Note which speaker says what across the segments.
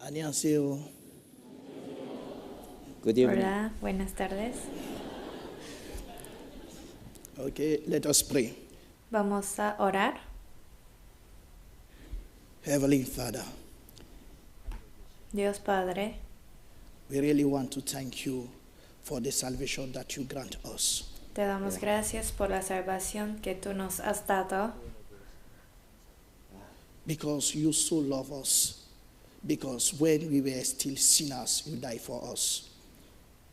Speaker 1: 안녕하세요.
Speaker 2: Good evening.
Speaker 3: Hola, buenas tardes.
Speaker 1: Okay, let us pray.
Speaker 3: Vamos a orar.
Speaker 1: Heavenly Father,
Speaker 3: Dios Padre,
Speaker 1: we really want to thank you for the salvation that you grant us.
Speaker 3: te damos gracias por la salvación que tú nos has dado,
Speaker 1: Because you so love us. Because when we were still sinners, you died for us.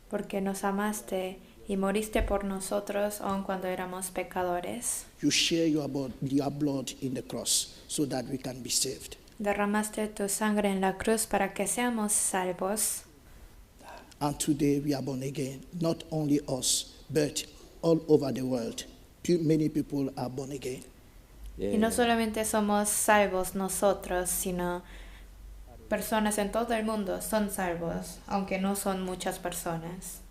Speaker 3: porque nos amaste y moriste por nosotros aun cuando éramos pecadores.
Speaker 1: You share your blood in the cross so that we can be saved.
Speaker 3: Derramaste tu sangre en la cruz para que seamos salvos.
Speaker 1: And today we are born again. Not only us, but all over the world. Many people are born again.
Speaker 3: Y no solamente somos salvos nosotros, sino personas en todo el mundo son salvos, aunque no son muchas personas.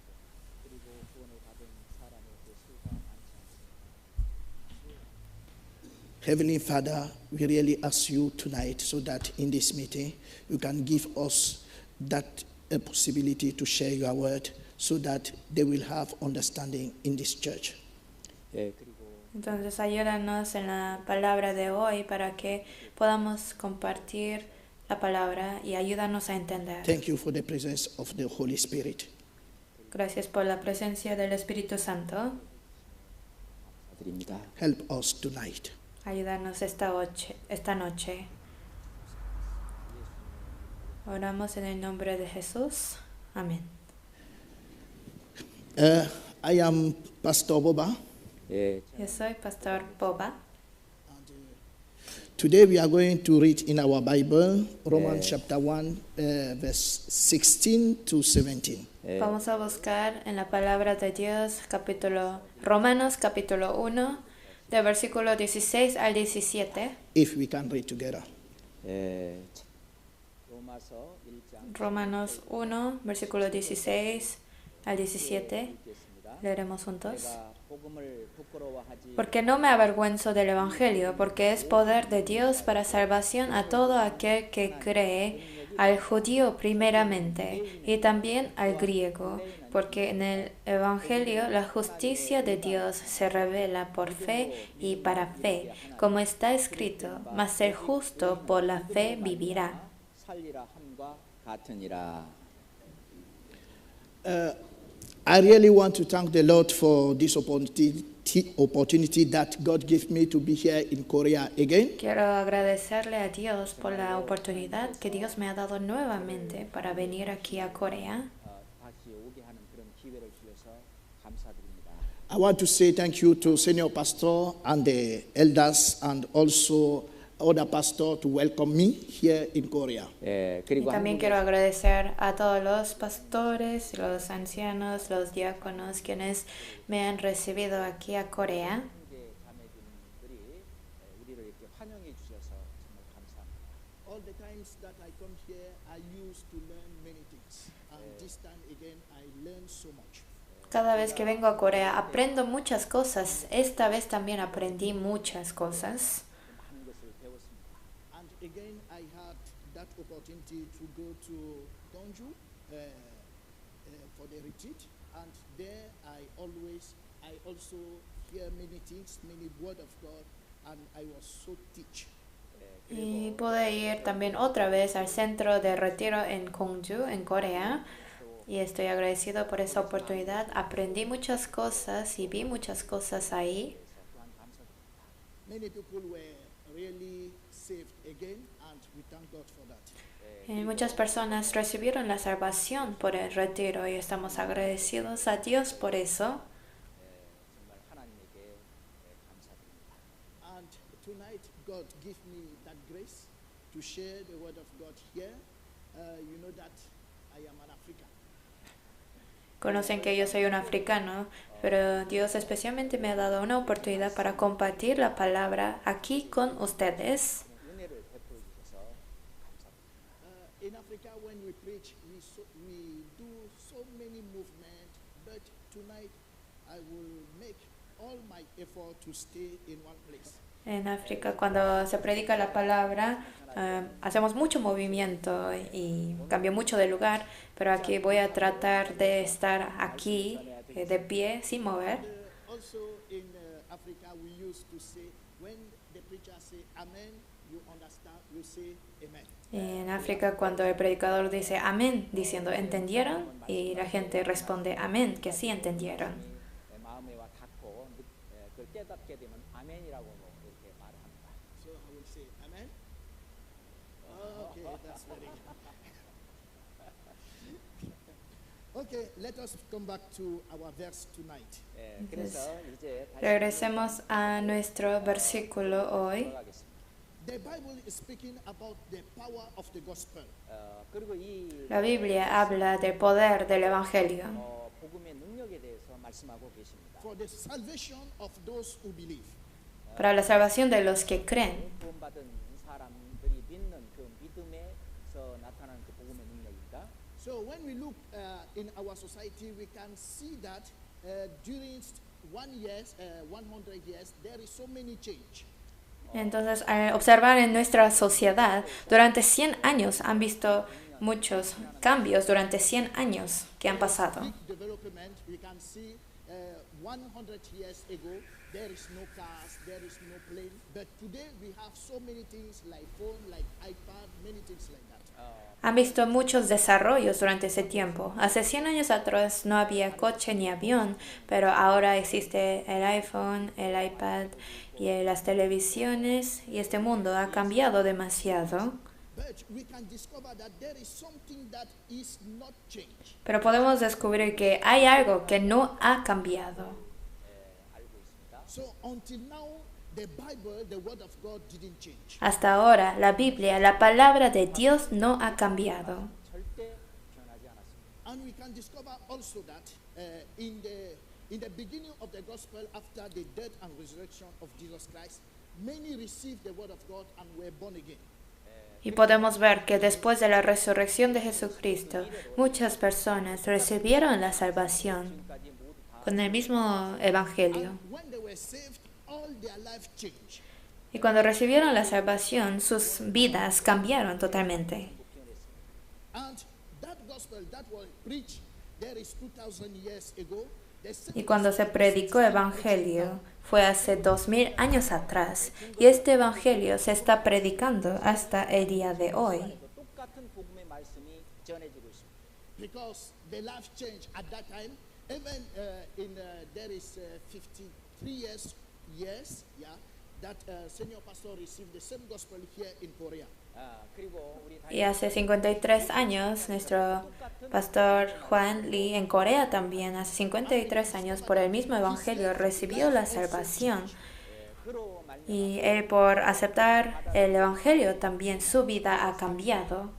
Speaker 1: Heavenly Father, we really ask you tonight so that in this meeting you can give us that possibility to share your word so that they will have understanding in this church.
Speaker 2: 예, 그리고
Speaker 3: Entonces ayúdanos en la palabra de hoy para que podamos compartir la palabra y ayúdanos a entender.
Speaker 1: Thank you for the presence of the Holy Spirit.
Speaker 3: Gracias por la presencia del Espíritu Santo.
Speaker 2: 드립니다.
Speaker 1: Help us tonight.
Speaker 3: Ayúdanos esta noche. Oramos en el nombre de Jesús. Amén.
Speaker 1: I am Pastor Boba.
Speaker 2: 예,
Speaker 3: Yo soy Pastor Boba.
Speaker 1: Today we are going to read in our Bible Romans chapter 1, verse 16 to 17.
Speaker 3: Vamos a buscar en la palabra de Dios Romanos capítulo 1, de versículo 16 al 17.
Speaker 1: If we can read together.
Speaker 2: 예, 로마서 1장
Speaker 3: Romanos 1, versículo 16 al 17.
Speaker 2: 읽겠습니다.
Speaker 3: Leeremos juntos.
Speaker 2: 내가 복음을 부끄러워하지
Speaker 3: Porque no me avergüenzo del Evangelio, porque es poder de Dios para salvación a todo aquel que cree, al judío primeramente y también al griego, porque en el Evangelio la justicia de Dios se revela por fe y para fe, como está escrito, mas el justo por la fe vivirá.
Speaker 2: 살리라 함과 같으니라.
Speaker 1: I really want to thank the Lord for this opportunity that God gave me to be here in Korea again.
Speaker 3: Quiero agradecerle a Dios por la oportunidad que Dios me ha dado nuevamente para venir aquí a Corea.
Speaker 2: 다시 오게 하는 그런 기회를 주셔서 감사드립니다.
Speaker 1: I want to say thank you to senior pastor and the elders and also other pastor to welcome me here in Korea.
Speaker 2: 예,
Speaker 3: Y
Speaker 2: 그리고
Speaker 3: también quiero agradecer a todos los pastores, los ancianos, los diáconos quienes me han recibido aquí a Corea.
Speaker 2: 한국의 자매님들이 우리를 이렇게 환영해 주셔서 정말 감사합니다.
Speaker 1: All the times that I come here, I used to learn many things. And this time again, I learned so much.
Speaker 3: Cada vez que vengo a Corea aprendo muchas cosas. Esta vez también aprendí muchas cosas.
Speaker 2: 많은 것을 배웠습니다.
Speaker 1: And again, I had that opportunity to go to Donju for the retreat. And there I also hear many things, many word of God, and I was so teach.
Speaker 3: Y pude ir también otra vez al centro de retiro en Gongju, en Corea. Y estoy agradecido por esa oportunidad. Aprendí muchas cosas y vi muchas cosas ahí.
Speaker 2: 또한 감사드립니다.
Speaker 1: Many people were really saved again, and we thank God for that.
Speaker 3: Y muchas personas recibieron la salvación por el retiro y estamos agradecidos a Dios por eso.
Speaker 2: 정말 하나님에게 감사드립니다.
Speaker 1: And tonight, God give me that grace to share the word of God here. You know that I am an African.
Speaker 3: Conocen que yo soy un africano, pero Dios especialmente me ha dado una oportunidad para compartir la palabra aquí con ustedes.
Speaker 2: 은혜를 베풀어 주셔서 감사드립니다.
Speaker 1: In Africa, when we preach, we do so many movements, but tonight I will make all my effort to stay in one place.
Speaker 3: En África, cuando se predica la palabra, hacemos mucho movimiento y cambio mucho de lugar, pero aquí voy a tratar de estar aquí, de pie, sin mover.
Speaker 1: Also in Africa, we used to say, when the preacher say amen, you understand, you say amen.
Speaker 3: En África, cuando el predicador dice amén, diciendo ¿entendieron? Y la gente responde amén, que sí entendieron.
Speaker 2: 마음에 와 닿고 그걸 깨닫게 되면 아멘이라고 이렇게 말을 합니다.
Speaker 1: So I will say amen. Okay, that's very good. Okay, let us come back to our verse tonight.
Speaker 2: 그래서 이제 다시
Speaker 3: Regresemos a nuestro versículo hoy.
Speaker 2: 돌아가겠습니다.
Speaker 1: The Bible is speaking about the power of the gospel.
Speaker 2: 그리고 이
Speaker 3: La Biblia habla del poder del Evangelio
Speaker 2: 복음의 능력에 대해서 말씀하고 계십니다.
Speaker 1: For the salvation of those who believe.
Speaker 3: para la salvación de los que creen.
Speaker 2: 구원받은 사람들이 믿는 그 믿음에서 나타나는 그 복음의 능력입니다.
Speaker 1: So when we look in our society, we can see that during 100 years, there is so many change.
Speaker 3: Entonces, al observar en nuestra sociedad, durante 100 años han visto muchos cambios durante 100 años que han pasado.
Speaker 1: Big development, we can see 100 years ago, there is no cars, there is no plane. But today we have so many things like phone, like iPad, many things like that.
Speaker 3: Han visto muchos desarrollos durante ese tiempo. Hace 100 años atrás no había coche ni avión, pero ahora existe el iPhone, el iPad y las televisiones, y este mundo ha cambiado demasiado.
Speaker 1: But we can discover that there is something that is not changed.
Speaker 3: Pero podemos descubrir que hay algo que no ha cambiado.
Speaker 1: So until now, the Bible, the Word of God didn't change.
Speaker 3: Hasta ahora, la Biblia, la palabra de Dios no ha cambiado.
Speaker 2: 절대 변하지 않았습니다.
Speaker 1: And we can discover also that in the beginning of the gospel, after the death and resurrection of Jesus Christ, many received the Word of God and were born again.
Speaker 3: Y podemos ver que después de la resurrección de Jesucristo, muchas personas recibieron la salvación
Speaker 2: 지금까지 모두 다
Speaker 3: con el mismo evangelio.
Speaker 1: And when they were saved, all their life changed.
Speaker 3: Y cuando recibieron la salvación, sus vidas cambiaron totalmente.
Speaker 1: And that gospel that was preached, there is 2,000 years ago. The same
Speaker 3: Y cuando se predicó evangelio, fue hace 2000 años atrás. Y este evangelio se está predicando hasta el día de hoy.
Speaker 2: 똑같은 복음의 말씀이 전해지고 있습니다.
Speaker 1: because the life changed at that time. Even there is 53 years, yeah, that senior pastor received the same gospel here in Korea.
Speaker 2: 그리고 우리
Speaker 3: Y hace 53 años, nuestro pastor Juan Lee en Corea también, hace 53 años, por el mismo evangelio, recibió la salvación.
Speaker 2: 그로 말미암아
Speaker 3: Y él, por aceptar el evangelio, también su vida ha cambiado.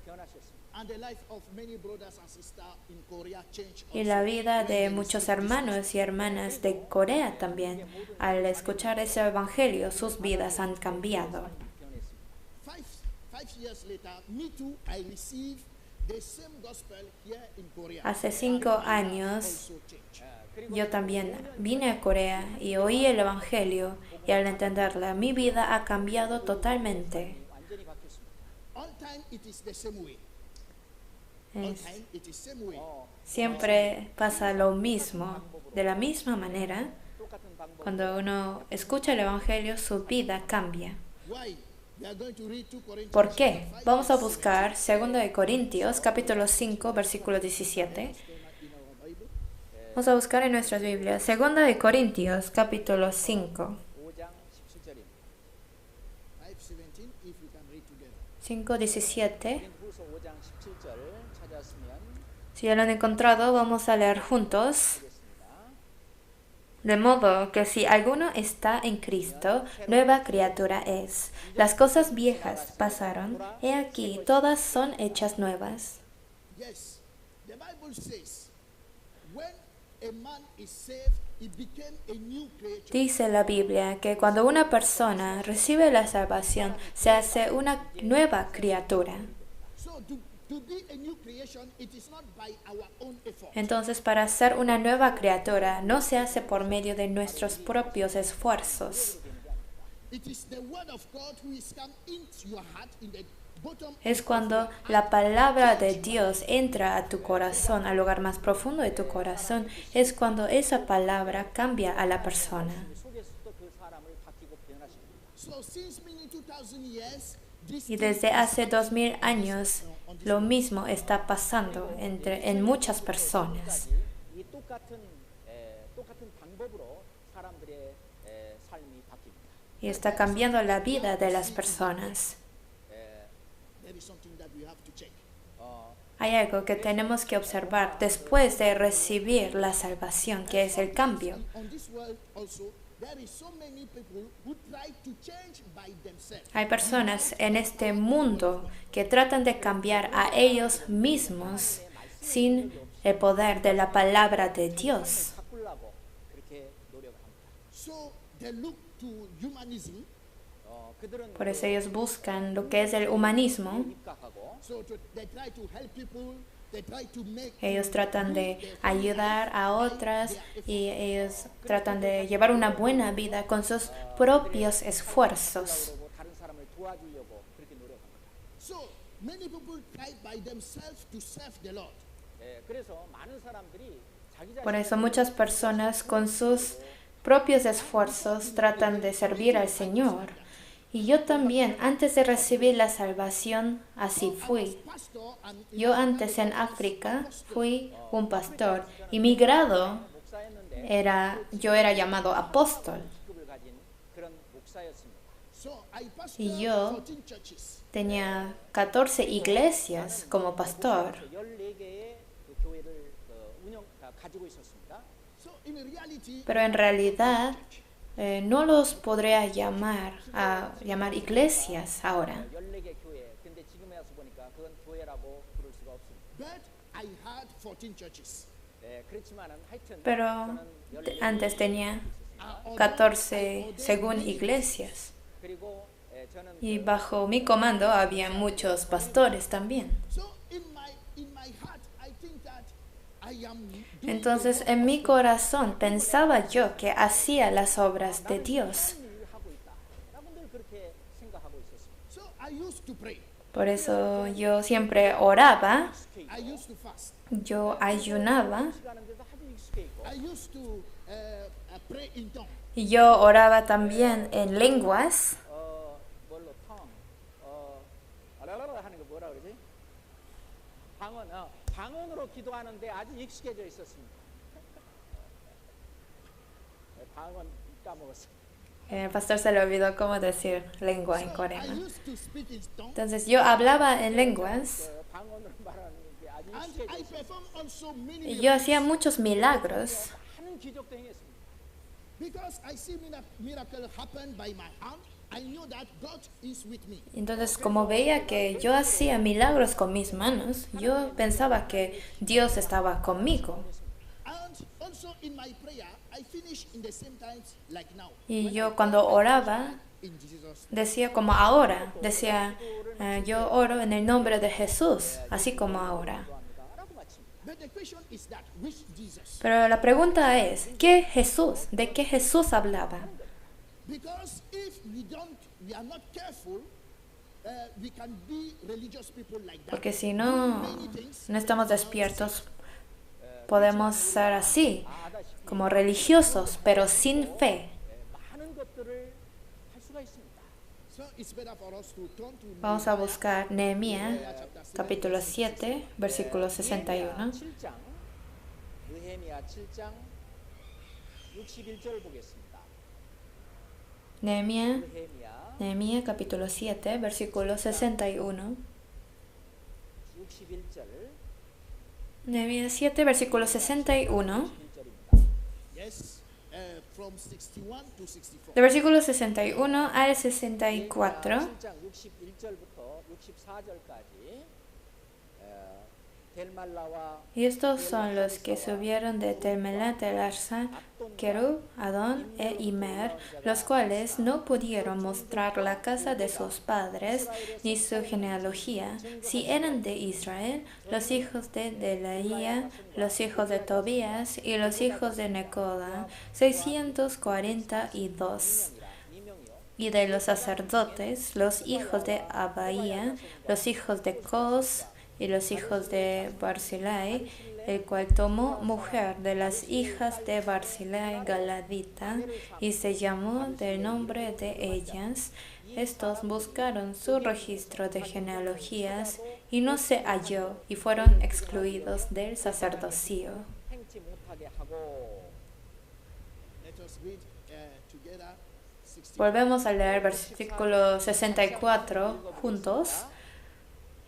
Speaker 2: 변하셨습니다.
Speaker 1: And the life of many brothers and sisters in Korea changed
Speaker 3: Y
Speaker 1: also.
Speaker 3: la vida de muchos hermanos y hermanas de Corea también, al escuchar ese evangelio, sus vidas han cambiado.
Speaker 2: 변했습니다.
Speaker 1: 5 years later, me too, I received the same gospel here in Korea.
Speaker 3: Hace 5 años,
Speaker 1: Also changed.
Speaker 3: yo también vine a Corea y oí el evangelio, y al entenderla, mi vida ha cambiado totalmente.
Speaker 2: 완전히 바뀌었습니다.
Speaker 1: All time it is the same way. All
Speaker 3: Es-
Speaker 1: time it is same way.
Speaker 3: siempre pasa lo mismo. De la misma manera,
Speaker 2: 똑같은 방법.
Speaker 3: cuando uno escucha el evangelio, su vida cambia.
Speaker 1: Why? We are going to read 2 Corinthians.
Speaker 3: ¿Por qué?
Speaker 1: chapter 5,
Speaker 3: Vamos a
Speaker 1: verse
Speaker 3: buscar 2 de Corintios, capítulo 5, versículo 17.
Speaker 1: 17 in our Bible.
Speaker 3: Vamos a buscar en nuestras Biblias. 2 de Corintios, capítulo 5.
Speaker 2: 5장 17절입니다.
Speaker 1: 5:17, if we can read together.
Speaker 3: 5:17.
Speaker 2: 고린도후서 5장 17절 찾았으면
Speaker 3: Si ya lo han encontrado, vamos a leer juntos.
Speaker 2: 하겠습니다.
Speaker 3: De modo que si alguno está en Cristo, nueva criatura es. Las cosas viejas pasaron, he aquí, todas son hechas nuevas.
Speaker 1: Yes, the Bible says, when a man is saved, he became a new creature.
Speaker 3: Dice la Biblia que cuando una persona recibe la salvación, se hace una nueva criatura.
Speaker 1: So to be a new creation, it is not by our own effort.
Speaker 3: Entonces, para ser una nueva criatura, no se hace por medio de nuestros propios esfuerzos.
Speaker 1: It is the word of God who is come into your heart in the bottom
Speaker 3: Es cuando la palabra de Dios entra a tu corazón, al lugar más profundo de tu corazón. Es cuando esa palabra cambia a la persona.
Speaker 2: 속에서도 그 사람을 바뀌고 변화시킵니다.
Speaker 1: So since many 2000 years, this
Speaker 3: Y desde hace 2000 años, lo mismo está pasando en muchas personas.
Speaker 2: 이 똑같은 방법으로 사람들의 삶이 바뀝니다.
Speaker 3: Y está cambiando la vida de las personas.
Speaker 1: there is something that we have to check.
Speaker 3: Hay algo que tenemos que observar después de recibir la salvación, que es el cambio.
Speaker 1: On this world also, there is so many people who try to change by themselves.
Speaker 3: Hay personas en este mundo que tratan de cambiar a ellos mismos sin el poder de la palabra de Dios.
Speaker 2: 바꾸려고 그렇게 노력을 합니다.
Speaker 1: So they look to humanism.
Speaker 2: 그들은
Speaker 3: Por eso ellos buscan lo que es el humanismo.
Speaker 2: 입각하고
Speaker 1: They try to help people. They try to make.
Speaker 3: Ellos tratan de ayudar a otras y ellos tratan de llevar una buena vida con sus propios esfuerzos.
Speaker 2: 그러고 다른 사람을 도와주려고 그렇게 노력합니다.
Speaker 1: So many people try by themselves to serve the Lord.
Speaker 2: 그래서 많은 사람들이 자기
Speaker 3: Por eso muchas personas con sus propios esfuerzos tratan de servir al Señor. Y yo también, antes de recibir la salvación, así fui.
Speaker 1: Pastor and
Speaker 3: Yo antes en África fui un pastor y mi grado yo era llamado apóstol.
Speaker 2: 직급을 가진 그런 목사였습니다.
Speaker 1: so I pastor
Speaker 3: Y yo
Speaker 1: 14 churches.
Speaker 3: tenía 14 iglesias como pastor.
Speaker 2: 14개의 그 교회를 가지고 있었습니다.
Speaker 1: So in reality,
Speaker 3: Pero en realidad no los podría llamar iglesias ahora.
Speaker 2: 14개 교회. 근데 지금에 와서 보니까 그건 교회라고 부를 수가 없습니다.
Speaker 1: but I had 14 churches.
Speaker 2: 그렇지만은 하여튼
Speaker 3: Pero
Speaker 2: 저는
Speaker 3: antes tenía 14 según iglesias.
Speaker 2: 그리고 저는
Speaker 3: Y bajo mi comando había muchos pastores también.
Speaker 1: So in my heart, I think that I am doing
Speaker 3: Entonces en mi corazón pensaba yo que hacía las obras de Dios.
Speaker 2: 일을 하고 있다. 여러분들 그렇게 생각하고 있었습니다.
Speaker 1: So I used to pray.
Speaker 3: Por eso yo siempre oraba,
Speaker 1: I used to fast.
Speaker 3: yo ayunaba
Speaker 2: 시간인데도 아주 익숙해 있고
Speaker 1: I used to pray in tongues.
Speaker 3: y yo oraba también en lenguas.
Speaker 2: 뭘로 아라라라 하는 거 뭐라 그러지? 방언으로 기도하는데 아주 익숙해져 있었습니다. 방언 까먹었어.
Speaker 3: El pastor se le olvidó cómo decir lengua en
Speaker 1: I
Speaker 3: coreano.
Speaker 1: used to speak in tongues.
Speaker 3: Entonces yo hablaba en lenguas
Speaker 2: 방언으로 말하는 게 아주
Speaker 1: And
Speaker 2: 익숙해져
Speaker 1: I
Speaker 2: 있었습니다.
Speaker 1: performed also many
Speaker 3: y yo
Speaker 1: miracles
Speaker 3: hacía muchos milagros
Speaker 2: 많은 기적도 행했습니다.
Speaker 1: because I see miracle happen by my hand. I know that God is with me.
Speaker 3: Entonces, como veía que yo hacía milagros con mis manos, yo pensaba que Dios estaba conmigo.
Speaker 1: And also in my prayer, I finish in the same times like now.
Speaker 3: Y yo cuando oraba,
Speaker 1: In Jesus.
Speaker 3: decía como ahora, decía, yo oro en el nombre de Jesús, así como ahora.
Speaker 2: 라고 마칩니다.
Speaker 1: But the question is that which Jesus?
Speaker 3: Pero la pregunta es, ¿qué Jesús? ¿De qué Jesús hablaba?
Speaker 1: Because if we are not careful, we can be religious people like that.
Speaker 3: Porque si no estamos despiertos, podemos ser así, como religiosos, pero sin fe.
Speaker 2: 많은 것들을 할 수가 있습니다.
Speaker 1: So it's better for us to turn to
Speaker 3: Vamos a buscar Nehemías, capítulo 7, versículo 61.
Speaker 2: 7장, 느헤미야 7장 61절 보겠습니다.
Speaker 3: Nehemías, capítulo 7, versículo 61.
Speaker 2: 61절
Speaker 3: Nehemías 7, versículo 61.
Speaker 2: 61절입니다.
Speaker 1: yes, from 61 to 64.
Speaker 3: De versículo 61 al 64.
Speaker 2: 7장 61절부터 64절까지 델말라와
Speaker 3: Y estos son los que subieron de Telmelat, Tel-Arsa, Kerub, Adón e Imer, los cuales no pudieron mostrar la casa de sus padres ni su genealogía, si eran de Israel, los hijos de Delaía, los hijos de Tobías y los hijos de Necoda, 642. y de los sacerdotes, los hijos de Abaía, los hijos de Cos y los hijos de Barzillai, el cual tomó mujer de las hijas de Barzillai Galadita y se llamó del nombre de ellas. Estos buscaron su registro de genealogías y no se halló y fueron excluidos del sacerdocio.
Speaker 2: 행치 못하게 하고
Speaker 1: Let us read together 60.
Speaker 3: Volvemos a leer versículo 64 juntos.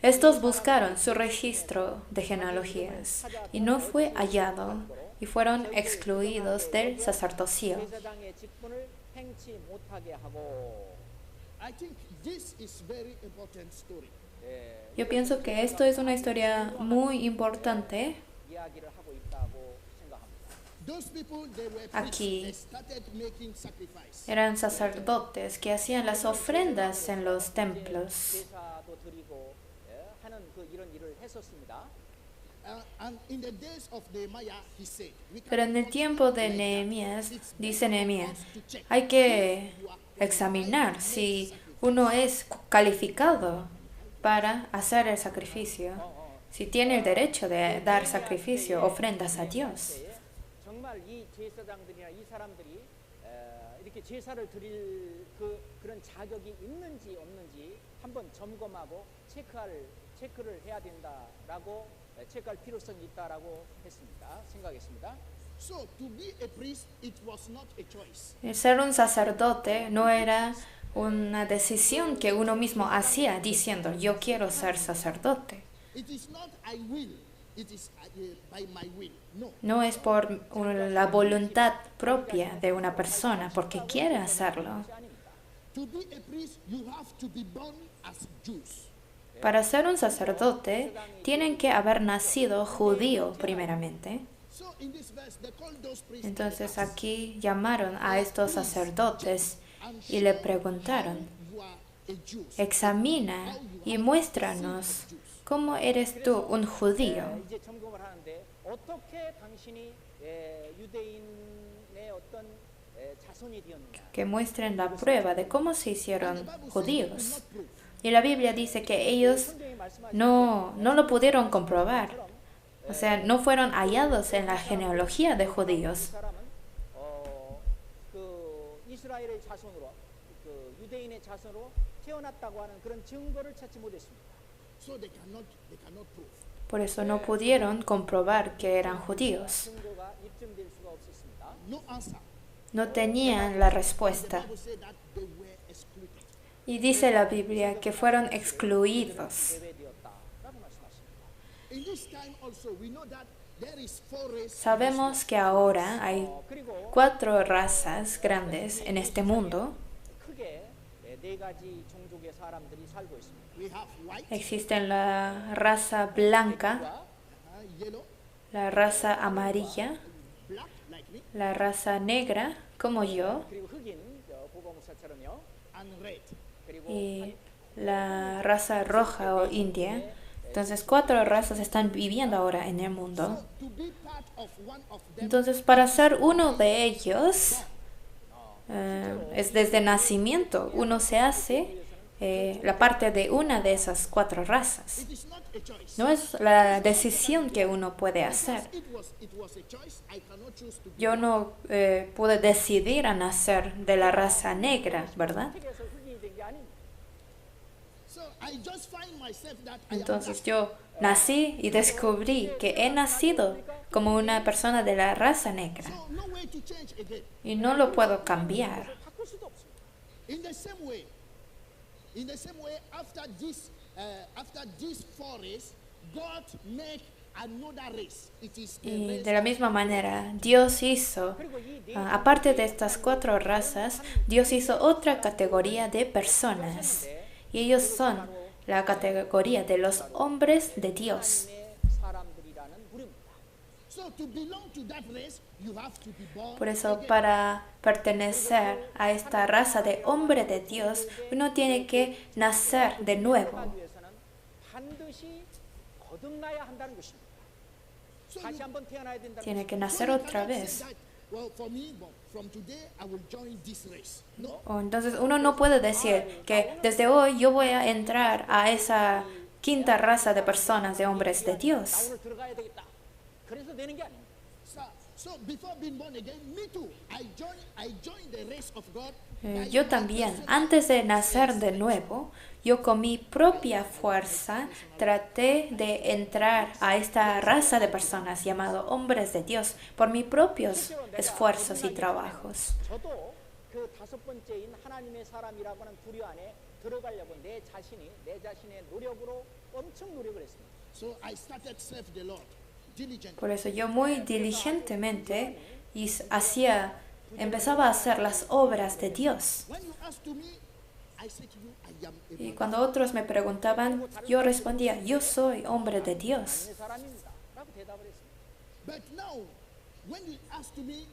Speaker 3: Estos buscaron su registro de genealogías y no fue hallado y fueron excluidos del sacerdocio.
Speaker 2: 제사장의 직분을 행치 못하게 하고
Speaker 1: I think this is very important story.
Speaker 2: 예,
Speaker 3: Yo pienso que esto es una historia muy importante.
Speaker 2: 이야기를 하고 있다고 생각합니다.
Speaker 1: Those people, they were
Speaker 3: Aquí.
Speaker 1: priests. They started making sacrifice.
Speaker 3: Eran sacerdotes que hacían las ofrendas en los templos.
Speaker 2: 제사도 드리고 하는 그 이런 일을 했었습니다.
Speaker 1: And in the days of Nehemiah, he said, we
Speaker 3: Pero en el
Speaker 1: cannot
Speaker 3: tiempo de
Speaker 1: like that.
Speaker 3: Nehemías,
Speaker 1: It's
Speaker 3: dice
Speaker 1: better for
Speaker 3: Nehemías,
Speaker 1: us to check
Speaker 3: hay que
Speaker 1: if you are
Speaker 3: examinar si uno es calificado para hacer el sacrificio, si tiene el derecho de dar sacrificio, ofrendas a Dios.
Speaker 2: 정말 이 제사장들이나 이 사람들이 이렇게 제사를 드릴 그런 자격이 있는지 없는지 한번 점검하고 체크를 해야 된다라고 체크할 필요성이 있다라고 했습니다. 생각했습니다.
Speaker 1: So to be a priest, it was not a choice.
Speaker 3: El ser un sacerdote no era una decisión que uno mismo hacía diciendo, yo quiero ser sacerdote.
Speaker 1: It is not I will. It is by my will. No.
Speaker 3: No es por la voluntad propia de una persona, porque quiere hacerlo.
Speaker 1: To be a priest, you have to be born as Jews.
Speaker 3: Para ser un sacerdote, tienen que haber nacido judío primeramente.
Speaker 1: So in this verse, they call those priests.
Speaker 3: Entonces aquí llamaron a estos sacerdotes y le preguntaron,
Speaker 1: You are a Jew.
Speaker 3: examina y muéstranos cómo eres tú un judío.
Speaker 2: 이제 점검을 하는데 어떻게 당신이 유대인의 어떤 자손이 되었느냐.
Speaker 3: Que muestren la prueba de cómo se hicieron judíos. Y la Biblia dice que ellos no lo pudieron comprobar. O sea, no fueron hallados en la genealogía de judíos.
Speaker 2: 그 사람은 그 이스라엘의 자손으로 그 유대인의 자손으로 태어났다고 하는 그런 증거를 찾지 못했습니다.
Speaker 1: So they cannot prove.
Speaker 3: Por eso no pudieron comprobar que eran judíos.
Speaker 2: 증거가 입증될 수가 없었습니다.
Speaker 1: No answer.
Speaker 3: No tenían la
Speaker 1: The
Speaker 3: respuesta.
Speaker 1: Bible said that they were excluded.
Speaker 3: Y dice la Biblia que fueron excluidos.
Speaker 2: 제외되었다라고 말씀하십니다.
Speaker 1: In this time also, we know that there is 4 races.
Speaker 3: Sabemos que ahora hay
Speaker 2: 그리고
Speaker 3: 4 razas grandes en este mundo.
Speaker 2: 크게 네 가지 종족의 사람들이 살고 있습니다.
Speaker 1: We have white,
Speaker 3: Existen la raza blanca,
Speaker 1: yellow,
Speaker 3: la raza amarilla,
Speaker 1: black, like me,
Speaker 3: la raza negra, como yo,
Speaker 2: 그리고 흑인 보고무사처럼요.
Speaker 1: and red.
Speaker 2: 그리고
Speaker 3: y la raza roja o india. Entonces 4 razas están viviendo ahora en el mundo.
Speaker 1: To be part of one of them,
Speaker 3: Entonces para ser uno de ellos, es desde nacimiento, uno se hace la parte de una de esas 4 razas.
Speaker 1: it is not a choice.
Speaker 3: No es la decisión que uno puede hacer.
Speaker 1: It was a choice. I cannot choose to be.
Speaker 3: Yo no pude decidir a nacer de la raza negra, ¿verdad?
Speaker 2: 그래서 흑인이 된 게 아닙니다.
Speaker 1: So I just find myself that I am
Speaker 3: Entonces yo nací y descubrí que he nacido como una persona de la raza negra
Speaker 1: so no way to change again.
Speaker 3: y no lo puedo cambiar.
Speaker 2: 바꿀 수도 없습니다.
Speaker 1: In the same way, after this 4 races, God make another race. It is a
Speaker 3: Y
Speaker 1: race
Speaker 3: de la misma manera, Dios hizo, aparte de estas 4 razas, Dios hizo otra categoría de personas. Y ellos son la categoría de los hombres de Dios.
Speaker 2: 하나님의 사람들이라는 부류입니다.
Speaker 1: So to belong to that race, you have to be born.
Speaker 3: Por eso, para pertenecer a esta raza de hombre de Dios, uno tiene que nacer de nuevo.
Speaker 2: 하기 위해서는 반드시 거듭나야 한다는 것입니다.
Speaker 1: So
Speaker 2: 다시 한번 태어나야 된다는
Speaker 3: Tiene que
Speaker 2: 것입니다.
Speaker 3: nacer otra vez.
Speaker 1: Well, for me, from today I will join this race. No.
Speaker 3: O entonces uno no puede decir que desde hoy yo voy a entrar a esa quinta raza de personas, de hombres de
Speaker 2: 나
Speaker 3: Dios.
Speaker 2: 오늘 들어가야 되겠다. 그래서 되는 게 아닙니다.
Speaker 1: So before being born again, me too. I joined the race of God.
Speaker 3: Yo también, antes de nacer de nuevo, yo con mi propia fuerza traté de entrar a esta raza de personas llamado hombres de Dios por mis propios esfuerzos y trabajos.
Speaker 2: 저도 그 다섯 번째인 하나님의 사람이라고 하는 부류 안에 들어가려고 내 자신의 노력으로 엄청 노력을 했습니다.
Speaker 1: So I started serve the Lord diligently.
Speaker 3: Por eso yo muy diligentemente empezaba a hacer las obras de Dios.
Speaker 1: When you ask to me, I say to you, I am a
Speaker 3: Y
Speaker 1: man.
Speaker 3: cuando otros me preguntaban, yo respondía, yo soy hombre de Dios.
Speaker 2: 하나님의 사람입니다. 라고 대답을 했습니다.
Speaker 1: But now, when you ask to me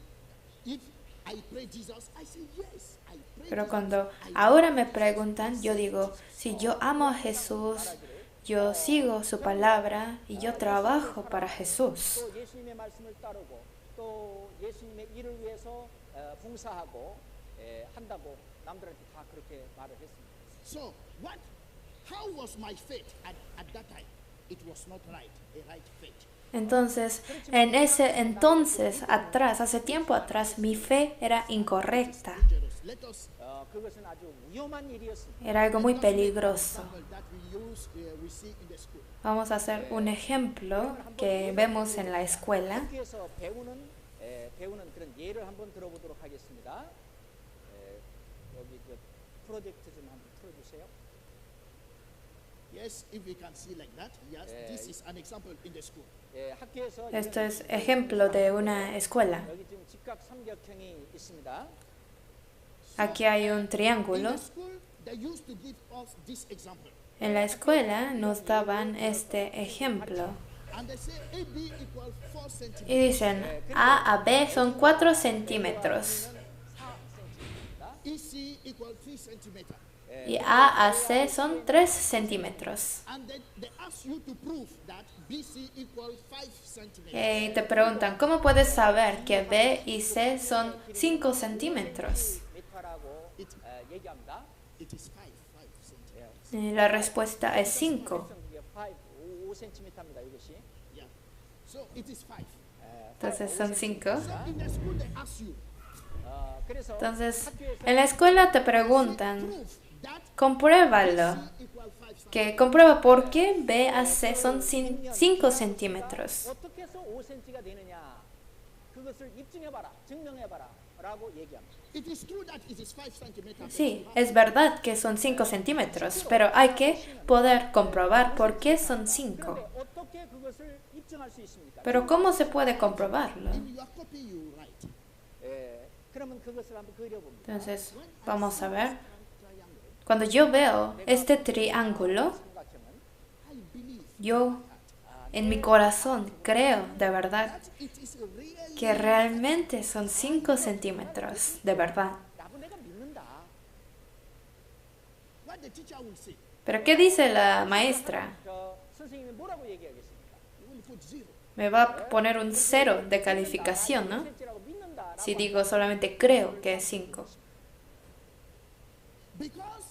Speaker 1: if I pray Jesus, I say yes, I pray
Speaker 3: Pero
Speaker 1: Jesus.
Speaker 3: cuando ahora me preguntan, yo digo, si yo amo a Jesús, yo sigo su palabra y yo trabajo para Jesús.
Speaker 2: 또 예수님의 말씀을 따르고 또 예수님의 일을 위해서 봉사하고 한다고 남들한테 다 그렇게 말을 했습니다.
Speaker 1: So, how was my faith at that time? It was not right, a right faith.
Speaker 3: Entonces, en ese entonces, atrás, hace tiempo atrás, mi fe era incorrecta.
Speaker 1: Dangerous. Let us
Speaker 2: 그것은 아주 위험한 일이었습니다.
Speaker 3: Era algo muy peligroso.
Speaker 1: example that we see in the school.
Speaker 3: Vamos a hacer un ejemplo que vemos en la escuela.
Speaker 2: 학교에서 배우는 그런 예를 한번 들어보도록 하겠습니다. 여기 저 프로젝트 좀 한번 틀어주세요.
Speaker 1: Yes, if we can see like that. Yes, this is an example in the school.
Speaker 2: 학교에서
Speaker 3: Esto es ejemplo de una escuela.
Speaker 2: 여기 지금 직각 삼각형이 있습니다.
Speaker 3: Aquí hay un
Speaker 1: In
Speaker 3: triángulo.
Speaker 1: the school, they used to give us this example.
Speaker 3: En la escuela nos daban este ejemplo.
Speaker 1: And they say AB equals 4 centimeters.
Speaker 3: Y dicen, A a B son 4 centímetros.
Speaker 2: 4cm.
Speaker 1: EC equals 3 centimeters.
Speaker 3: Y A a C son 3 centímetros.
Speaker 1: And then they ask you to prove that BC equals 5 centimeters.
Speaker 3: Y te preguntan, ¿cómo puedes saber que B y C son 5 centímetros?
Speaker 2: 미터라고 얘기합니다.
Speaker 1: It is 5 centimeters.
Speaker 3: Y la respuesta es 5.
Speaker 2: 5cm입니다. 이것이.
Speaker 1: Yeah. So it is 5.
Speaker 3: Entonces son 5.
Speaker 1: So in the school they ask you
Speaker 2: 그래서
Speaker 3: Entonces, en la escuela te preguntan,
Speaker 1: prove that
Speaker 3: compruébalo.
Speaker 1: C equals 5 centimeters.
Speaker 3: Que comprueba por qué B a C son 5 centímetros.
Speaker 2: 어떻게 해서 5cm가 되느냐? 그것을 입증해봐라, 증명해봐라라고 얘기합니다.
Speaker 1: It is true that it is 5 centimeters.
Speaker 3: Sí, es verdad que son 5 centímetros, pero hay que poder comprobar por qué son 5.
Speaker 2: 그런데 어떻게 그것을 입증할 수 있습니까?
Speaker 3: Pero ¿cómo se puede comprobarlo?
Speaker 1: In your copy you write.
Speaker 2: 그러면 그것을 한번 그려봅니다.
Speaker 3: Entonces, vamos a ver. Cuando yo veo este triángulo,
Speaker 2: 삼각형은
Speaker 1: I believe
Speaker 3: yo en mi corazón creo de verdad
Speaker 1: it is really
Speaker 3: que realmente son 5 centímetros, de verdad.
Speaker 2: 나도 내가 믿는다.
Speaker 1: what the teacher will say.
Speaker 3: Pero ¿qué dice la maestra?
Speaker 2: 저 선생님이 뭐라고 얘기하겠습니까?
Speaker 1: You will put 0.
Speaker 3: Me va a poner un 0 de calificación, ¿no?
Speaker 2: 5cm라고 믿는다라고
Speaker 3: Si digo solamente creo que es 5.
Speaker 1: Because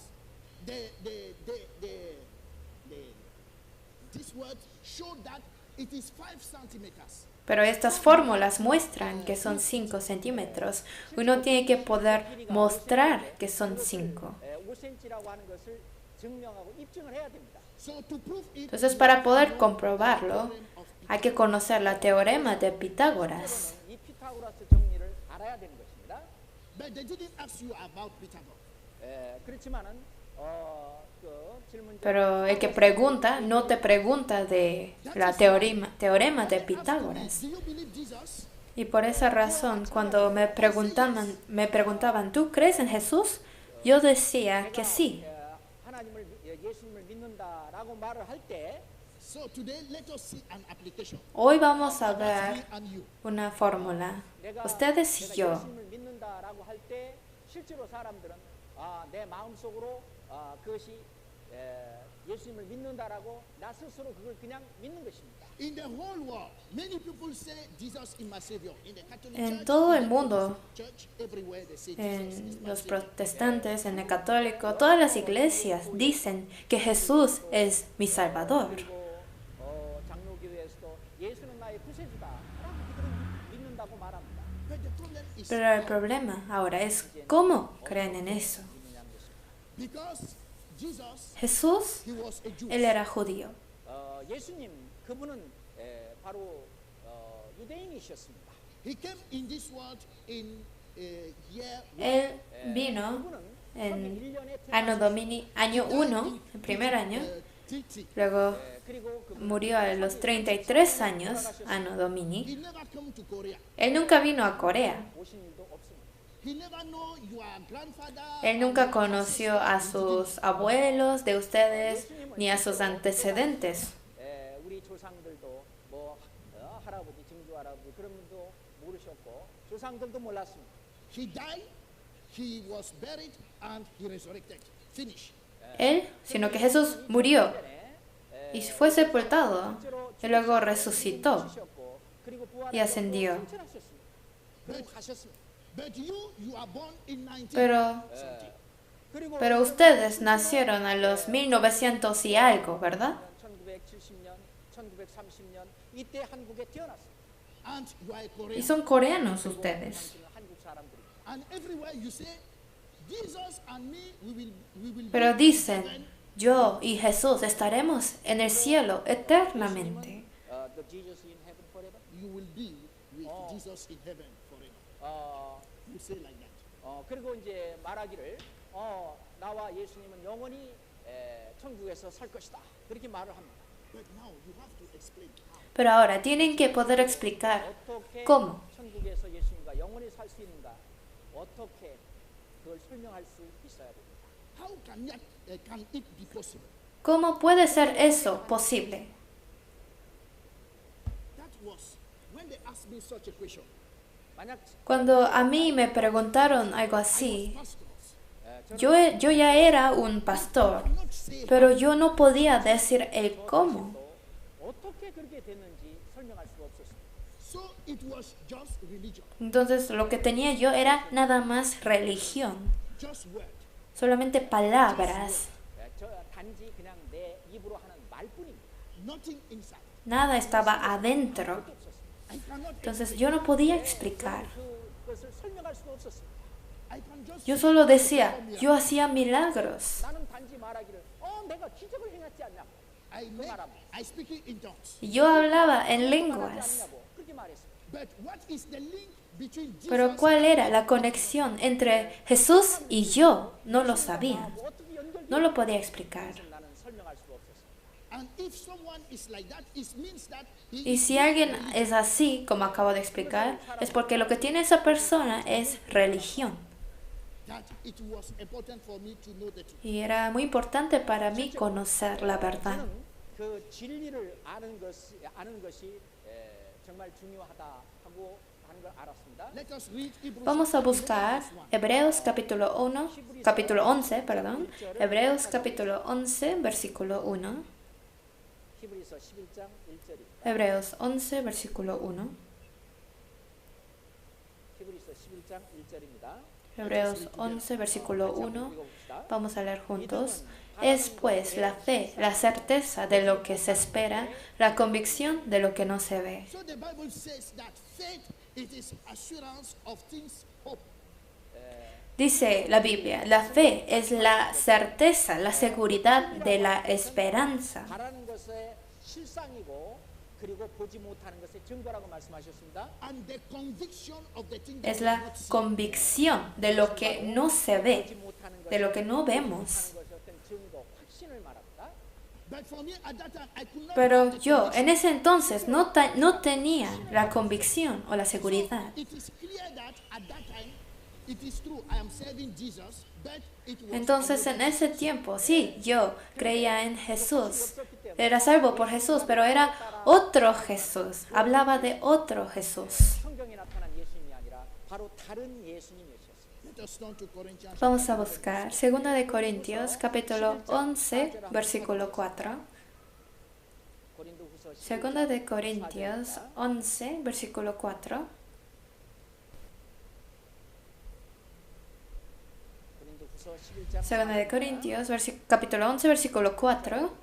Speaker 1: this word show that it is 5 centimeters.
Speaker 3: Pero estas fórmulas muestran que son 5 centímetros. Uno tiene que poder mostrar que son 5.
Speaker 2: 5cm라고 하는 것을 증명하고 입증을 해야 됩니다.
Speaker 1: So to prove it,
Speaker 3: Entonces, para poder comprobarlo, hay que conocer la teorema de Pitágoras.
Speaker 2: 이 피타고라스 정리를 알아야 되는 것입니다.
Speaker 1: but they didn't ask you about Pythagoras.
Speaker 2: 그렇지만은 그 질문
Speaker 3: Pero el que pregunta no te pregunta de la teorema de Pitágoras.
Speaker 1: Do you believe Jesus?
Speaker 3: Y por esa razón, cuando me preguntaban, ¿tú crees en Jesús? Yo decía que sí.
Speaker 2: 하나님을 예수님을 믿는다라고 말을 할 때
Speaker 1: So today let us see an application.
Speaker 3: Hoy vamos a
Speaker 1: Me
Speaker 3: ver
Speaker 1: and you.
Speaker 3: una fórmula.
Speaker 2: 내가
Speaker 3: Ustedes y yo.
Speaker 2: 예수님을 믿는다라고 할 때 실제로 사람들은 내 마음속으로 그것이 예수님을 믿는다라고 나 스스로 그걸 그냥 믿는 것입니다.
Speaker 1: In the whole world, many people say Jesus is my savior. In the Catholic
Speaker 3: En
Speaker 1: Church,
Speaker 3: todo
Speaker 1: in
Speaker 3: el
Speaker 1: the
Speaker 3: mundo,
Speaker 1: Church, everywhere they say Jesus is
Speaker 3: en
Speaker 1: my
Speaker 3: los
Speaker 1: savior.
Speaker 3: protestantes, en el católico, todas las iglesias dicen que Jesús es mi Salvador.
Speaker 2: 그리고 장로교회에서도 예수는 나의 구세주다라고 그들은 믿는다고 말합니다.
Speaker 1: But the problem is
Speaker 3: Pero el problema ahora es cómo creen en eso.
Speaker 2: 믿느냐는 것입니다.
Speaker 1: because Jesus,
Speaker 3: Jesús,
Speaker 1: he was a Jew.
Speaker 3: él era judío.
Speaker 2: 예수님 그분은 바로 유대인이셨습니다.
Speaker 1: He came in this world in year
Speaker 3: Él vino en Anno Domini, año 1, el primer año,
Speaker 1: 30.
Speaker 3: luego
Speaker 2: 그리고 그
Speaker 3: murió a los 33 años, Anno Domini.
Speaker 1: He never come to Korea.
Speaker 3: Él nunca vino a Corea.
Speaker 2: 오신 일도 없습니다.
Speaker 1: He never know your grandfather.
Speaker 3: Él nunca conoció a sus abuelos de ustedes ni a sus antecedentes.
Speaker 2: 우리 조상들도 뭐 할아버지, 증조 할아버지 그런 분도 모르셨고 조상들도 몰랐습니다.
Speaker 1: He died, he was buried, and he resurrected. Finish.
Speaker 3: Él, sino que Jesús murió y fue sepultado y luego resucitó
Speaker 2: 그리고
Speaker 3: y ascendió.
Speaker 2: 그리고 가셨습니다.
Speaker 1: But you are born in 19.
Speaker 3: Pero,
Speaker 2: 그리고
Speaker 3: pero ustedes nacieron a los 1900 y algo, ¿verdad?
Speaker 2: 1970년, 1930년 이때 한국에 태어났습니다.
Speaker 1: And you are a
Speaker 3: Y
Speaker 1: Korean.
Speaker 3: son coreanos ustedes.
Speaker 2: 당신은 한국 사람들입니다.
Speaker 1: And everywhere you say, Jesus and me, we will
Speaker 3: Pero
Speaker 1: be in
Speaker 3: dicen,
Speaker 1: heaven.
Speaker 3: yo y Jesús estaremos en el cielo eternamente.
Speaker 2: The Jesus in heaven forever.
Speaker 1: You will be with Jesus in heaven forever. You say like that.
Speaker 2: 그리고 이제 말하기를 나와 예수님은 영원히 천국에서 살 것이다. 그렇게 말을 합니다.
Speaker 1: But now you have to explain how.
Speaker 3: Pero ahora tienen que poder explicar
Speaker 2: 어떻게
Speaker 3: cómo.
Speaker 2: 천국에서 예수님과 영원히 살 수 있는가? 어떻게 그걸 설명할 수 있어야 됩니다.
Speaker 1: How can it be possible?
Speaker 3: ¿Cómo puede ser eso posible?
Speaker 1: That was when they asked me such a question.
Speaker 2: 만약
Speaker 3: Cuando a mí me preguntaron algo así,
Speaker 1: Pastors,
Speaker 3: yo ya era un pastor,
Speaker 1: not say
Speaker 3: pero yo no podía decir el cómo.
Speaker 2: 어떻게 그렇게 됐는지 설명할 수가 없었습니다.
Speaker 1: so it was just religion,
Speaker 3: Entonces lo que tenía yo era nada más religión,
Speaker 1: just word.
Speaker 3: solamente palabras,
Speaker 2: 저 단지 그냥 내 입으로 하는 말뿐입니다.
Speaker 1: Nothing inside.
Speaker 3: nada estaba adentro.
Speaker 2: 없었습니다.
Speaker 1: I cannot.
Speaker 3: Entonces yo no podía explicar.
Speaker 2: 그것을 설명할 수가 없었습니다.
Speaker 1: I can just.
Speaker 3: Yo solo decía, yo hacía milagros.
Speaker 2: 나는 단지 말하기를 내가 기적을 행했지 않냐?
Speaker 1: I speak it in tongues.
Speaker 3: Y yo hablaba en
Speaker 2: 말하지
Speaker 3: lenguas.
Speaker 2: 않냐고 그렇게 말했습니다.
Speaker 1: But what is the link between Jesus
Speaker 3: Pero ¿cuál era la conexión entre Jesús y yo? No lo sabía.
Speaker 2: 뭐 어떻게 연결되어
Speaker 3: No lo podía explicar.
Speaker 2: 나는 설명할 수가 없었습니다.
Speaker 1: and if someone is like that, it means that he
Speaker 3: Y si alguien es así, como acabo de explicar, es porque lo que tiene esa persona es religión.
Speaker 1: that it was important for me to know the truth.
Speaker 3: Y era muy importante para mí conocer la verdad.
Speaker 2: 저는 그 진리를 아는 것이 정말 중요하다 하고 하는 걸 알았습니다.
Speaker 1: Let us read Hebrews
Speaker 3: Vamos a
Speaker 1: chapter
Speaker 3: buscar
Speaker 1: 11, verse 1.
Speaker 3: Hebreos capítulo 11, perdón. Hebreos capítulo 11, versículo 1.
Speaker 2: 히브리서 11장 1절입니다.
Speaker 3: Hebreos 11, versículo 1.
Speaker 2: 히브리서 11장 1절입니다.
Speaker 3: Hebreos 11, versículo 1. Vamos a leer juntos. Es pues la fe, la certeza de lo que se espera, la convicción de lo que no se ve.
Speaker 1: So the Bible says that faith it is assurance of things hoped.
Speaker 3: Dice la Biblia, la fe es la certeza, la seguridad de la esperanza.
Speaker 2: 바라는 것의 실상이고 그리고 보지 못하는 것의 증거라고 말씀하셨습니다.
Speaker 1: And the conviction of the thing
Speaker 3: Es
Speaker 1: that we
Speaker 3: la
Speaker 1: not see.
Speaker 3: convicción de lo que no se
Speaker 2: 보지
Speaker 3: ve,
Speaker 2: 못하는
Speaker 3: de lo que no
Speaker 2: 것의
Speaker 3: vemos.
Speaker 2: 어떤 증거, 확신을 말합니다.
Speaker 1: But for me at that time I could not
Speaker 3: Pero
Speaker 1: have the
Speaker 3: yo
Speaker 1: conviction.
Speaker 3: en ese entonces no tenía la convicción o la seguridad.
Speaker 1: It is clear that at that time it is true I am serving Jesus, but it was
Speaker 3: Entonces en ese tiempo, sí, yo creía en Jesús, era salvo por Jesús, pero era otro Jesús, hablaba de otro Jesús.
Speaker 2: 성경에 나타난 예수님이 아니라 바로 다른 예수님이셨습니다.
Speaker 1: Let us turn to Corinthians.
Speaker 3: Vamos a buscar 2 de Corintios, capítulo 11, versículo 4.
Speaker 2: 고린도후서
Speaker 3: 2 de Corintios 11, versículo 4.
Speaker 2: 고린도후서 11장
Speaker 3: 2 de Corintios, capítulo 11, versículo 4.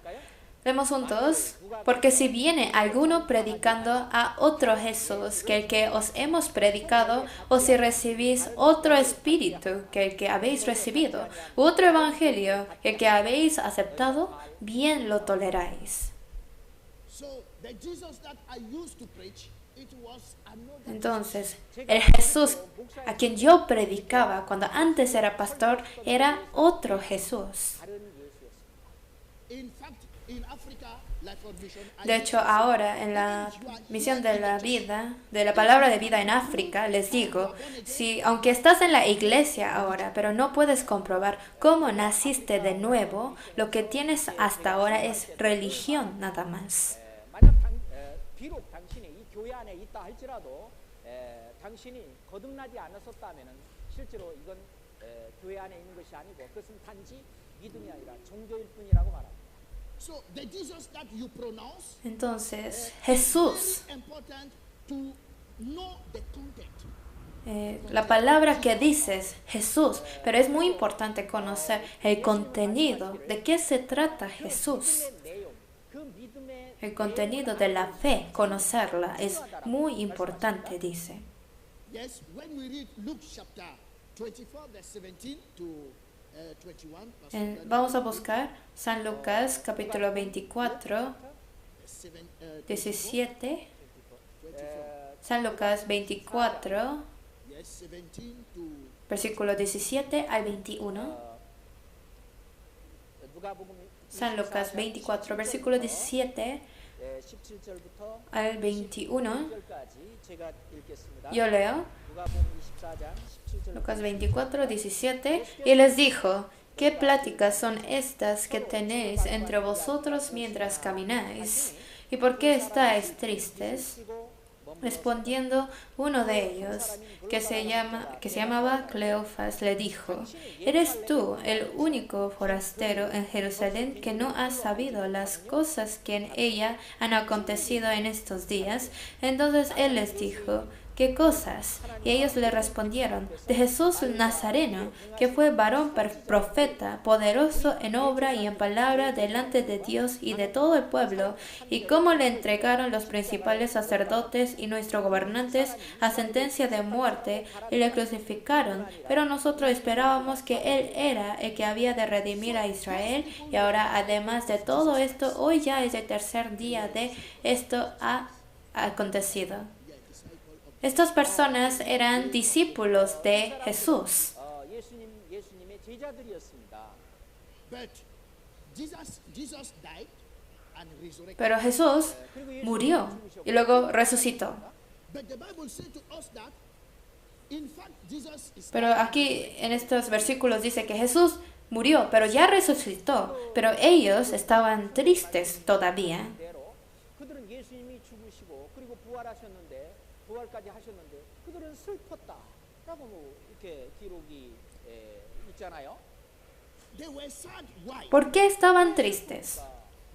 Speaker 3: Leemos juntos, porque si viene alguno predicando a otro Jesús que el que os hemos predicado, o si recibís otro espíritu que el que habéis recibido, u otro evangelio que el que habéis aceptado, bien lo toleráis.
Speaker 1: So the Jesus that I used to preach, it was another.
Speaker 3: Entonces, el Jesús a quien yo predicaba cuando antes era pastor era otro Jesús.
Speaker 2: 다른 예수였습니다.
Speaker 1: In fact, in Africa, Life for Mission, I
Speaker 3: De hecho, ahora en la misión de la vida, de la palabra de vida en África, les digo, si aunque estás en la iglesia ahora, pero no puedes comprobar cómo naciste de nuevo, lo que tienes hasta ahora es religión nada más.
Speaker 2: 만약 비록 당신이 이 교회 안에 있다 할지라도 당신이 거듭나지 않았었다면은 실제로 이건 교회 안에 있는 것이 아니고 그것은 단지 믿음이 아니라 종교일 뿐이라고 말합니다.
Speaker 1: So the Jesus that you pronounce,
Speaker 3: Entonces, Jesús,
Speaker 1: very important to know the content.
Speaker 3: la palabra que dices, Jesús, pero es muy importante conocer el contenido, de qué se trata Jesús.
Speaker 2: 믿음의 내용, 그 믿음의
Speaker 3: El contenido de la fe, conocerla, es muy importante, dice.
Speaker 1: Yes, when we read Luke chapter 24, verse 17 to 21, verse
Speaker 3: Vamos a buscar San Lucas capítulo 24, 17. San Lucas 24,
Speaker 1: yes, 17 to
Speaker 3: versículo 17 al 21.
Speaker 2: 누가복음
Speaker 3: San Lucas 24, versículo 17
Speaker 2: 17절부터
Speaker 3: al 21.
Speaker 2: 1절까지 제가 읽겠습니다.
Speaker 3: Yo leo
Speaker 2: 누가복음 24장 17절
Speaker 3: Lucas 24, 17. Y les dijo, ¿qué pláticas son estas que tenéis entre vosotros mientras camináis? ¿Y por qué estáis tristes? Respondiendo uno de ellos, que se llamaba Cleofas, le dijo, ¿eres tú el único forastero en Jerusalén que no has sabido las cosas que en ella han acontecido en estos días? Entonces él les dijo, ¿qué cosas? Y ellos le respondieron, de Jesús el Nazareno, que fue varón profeta, poderoso en obra y en palabra delante de Dios y de todo el pueblo, y cómo le entregaron los principales sacerdotes y nuestros gobernantes a sentencia de muerte, y le crucificaron. Pero nosotros esperábamos que Él era el que había de redimir a Israel, y ahora, además de todo esto, hoy ya es el tercer día de esto ha acontecido. Estas personas eran discípulos de Jesús.
Speaker 2: 예수님의 제자들이었습니다.
Speaker 1: but Jesus died and resurrected.
Speaker 3: Pero Jesús murió y luego resucitó.
Speaker 1: But the Bible says to us that in fact Jesus is
Speaker 3: Pero aquí en estos versículos dice que Jesús murió, pero ya resucitó. Pero ellos estaban tristes todavía.
Speaker 2: 대로 그들은 예수님이 죽으시고 그리고 부활까지 하셨는데 그들은 슬펐다라고 이렇게 기록이 있잖아요.
Speaker 1: they were sad. Why?
Speaker 3: ¿Por qué estaban tristes?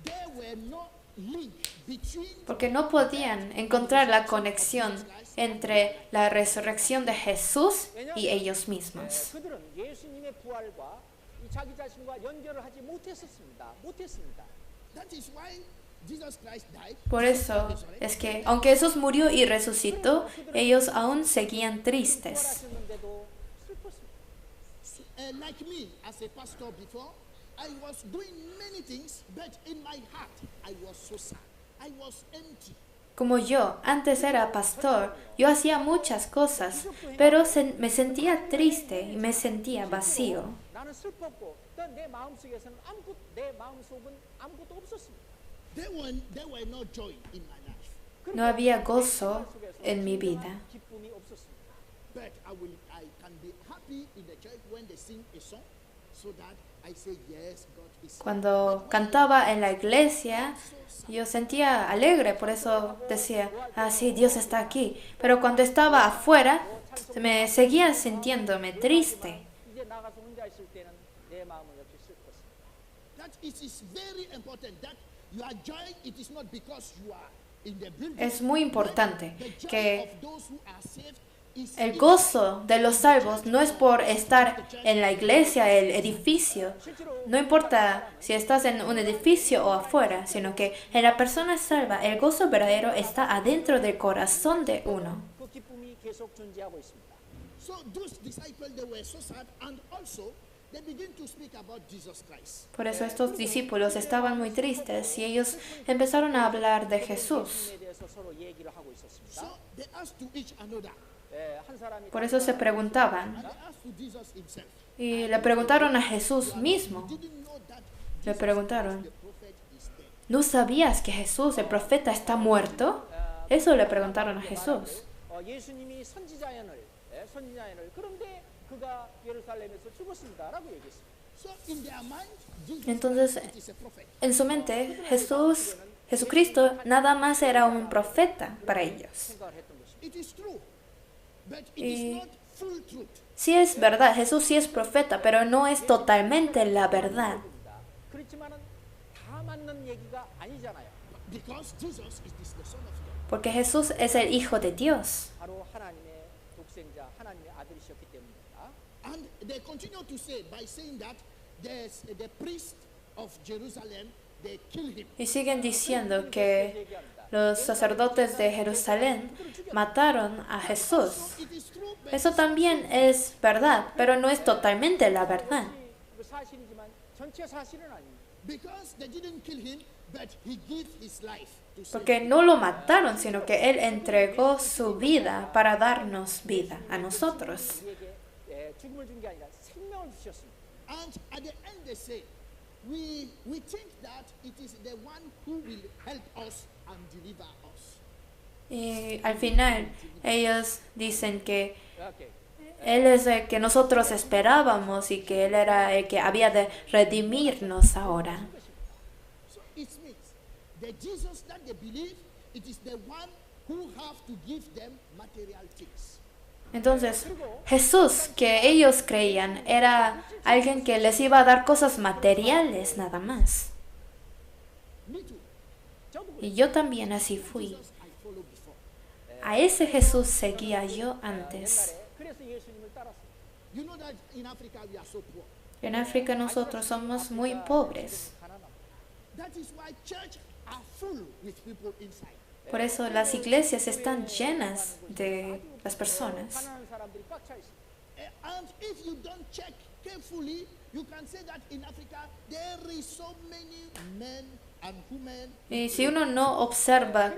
Speaker 1: There were no link between
Speaker 3: Porque no podían encontrar la conexión entre la resurrección de Jesús y ellos mismos.
Speaker 2: 그들은 예수님의 부활과 이 자기 자신과 연결을 하지 못했습니다.
Speaker 1: that is why Jesus Christ died.
Speaker 3: Por eso es que, aunque Jesús murió y resucitó, ellos aún seguían tristes.
Speaker 2: 부활하셨는데도 슬펐습니다.
Speaker 1: Like me as a pastor before, I was doing many things, but in my heart I was so sad. I was empty.
Speaker 3: Como yo, antes era pastor, yo hacía muchas cosas, pero me sentía triste y me sentía vacío.
Speaker 2: 나는 슬펐고 내 마음속에서는 내 마음속은 아무것도 없었습니다.
Speaker 1: There were no joy in my life.
Speaker 3: No había gozo en mi vida.
Speaker 2: 기쁨이 없었습니다.
Speaker 1: But I can be happy in the church when they sing a song. so that I say, yes, God is.
Speaker 3: Cuando cantaba en la iglesia, yo sentía alegre, por eso decía, ah, sí, Dios está aquí. Pero cuando estaba afuera, me seguía sintiéndome triste.
Speaker 2: 이제 나가서 혼자 있을 때는 내 마음은 역시 슬펐습니다.
Speaker 1: That it is very important that your joy, it is not because you are in the building.
Speaker 3: Es muy importante
Speaker 1: The joy
Speaker 3: que
Speaker 1: of those who are saved is
Speaker 3: el gozo de los salvos no es por estar en la iglesia, el edificio. No importa si estás en un edificio o afuera, sino que en la persona salva, el gozo verdadero está adentro del corazón de uno.
Speaker 2: 그 기쁨이 계속 존재하고 있습니다.
Speaker 1: So those disciples, they were so sad, and also they begin to speak about Jesus Christ.
Speaker 3: Por eso estos discípulos estaban muy tristes y ellos empezaron a hablar de Jesús.
Speaker 2: 예수님에 대해서 서로 얘기를 하고 있었습니다.
Speaker 1: So they asked to each another,
Speaker 2: 한 사람이
Speaker 3: Por eso se preguntaban
Speaker 1: and they asked to Jesus himself.
Speaker 3: y le preguntaron a Jesús mismo.
Speaker 1: Didn't know that
Speaker 3: Le preguntaron,
Speaker 1: the prophet is dead.
Speaker 3: ¿no sabías que Jesús, el profeta, está muerto? Eso le preguntaron a Jesús.
Speaker 2: 예수님이 선지자연을 그런데 그가 예루살렘에서 죽었습니다라고 얘기했습니다.
Speaker 1: So in their mind, Jesus
Speaker 3: Entonces,
Speaker 1: Christ is a prophet.
Speaker 3: en su mente, Jesucristo nada más era un profeta para ellos.
Speaker 2: 생각을 했던 것입니다.
Speaker 1: It is true, but it
Speaker 3: Y-
Speaker 1: is not full truth.
Speaker 3: Sí es verdad, Jesús sí es profeta, pero no es totalmente la verdad.
Speaker 2: 그렇지만은 다 맞는 얘기가 아니잖아요.
Speaker 1: Because Jesus is the Son of God.
Speaker 3: Porque Jesús es el Hijo de Dios.
Speaker 2: 바로 하나님의 독생자, 하나님의 아들이셨기 때문입니다.
Speaker 1: And they continue to say, by saying that there's the priest of Jerusalem, they kill him.
Speaker 3: Y siguen diciendo que los sacerdotes de Jerusalén mataron a Jesús.
Speaker 1: It is true, but
Speaker 3: Eso también es verdad, pero no es totalmente la verdad.
Speaker 2: 사실이지만 전체 사실은 아닙니다.
Speaker 1: because they didn't kill him, but he gave his life to save.
Speaker 3: Porque no lo mataron, sino que Él entregó su vida para darnos vida a nosotros.
Speaker 2: 우리에게 죽음을 준 게 아니라 생명을 주셨습니다.
Speaker 1: And at the end they say, we think that it is the one who will help us and deliver us.
Speaker 3: Y al final ellos dicen que
Speaker 2: 오케이.
Speaker 3: Él es el que nosotros esperábamos y que Él era el que había de redimirnos ahora.
Speaker 1: So it means the Jesus that they believe, it is the one who have to give them material things.
Speaker 3: Entonces, Jesús que ellos creían era alguien que les iba a dar cosas materiales nada más.
Speaker 1: Me too.
Speaker 2: 저도
Speaker 3: Y yo también así fui.
Speaker 1: Jesus I followed before.
Speaker 3: A ese Jesús seguía yo antes.
Speaker 2: 옛날에 그래서 예수님을 따랐어요.
Speaker 1: You know that in Africa we are so poor.
Speaker 3: En África nosotros somos muy pobres.
Speaker 2: 가난함.
Speaker 1: That is why church are full with people inside.
Speaker 3: Por eso las iglesias están llenas de las personas.
Speaker 2: 가난한 사람들이 꽉 차 있어요.
Speaker 1: And if you don't check carefully, you can say that in Africa there is so many men and women.
Speaker 3: Y si uno no observa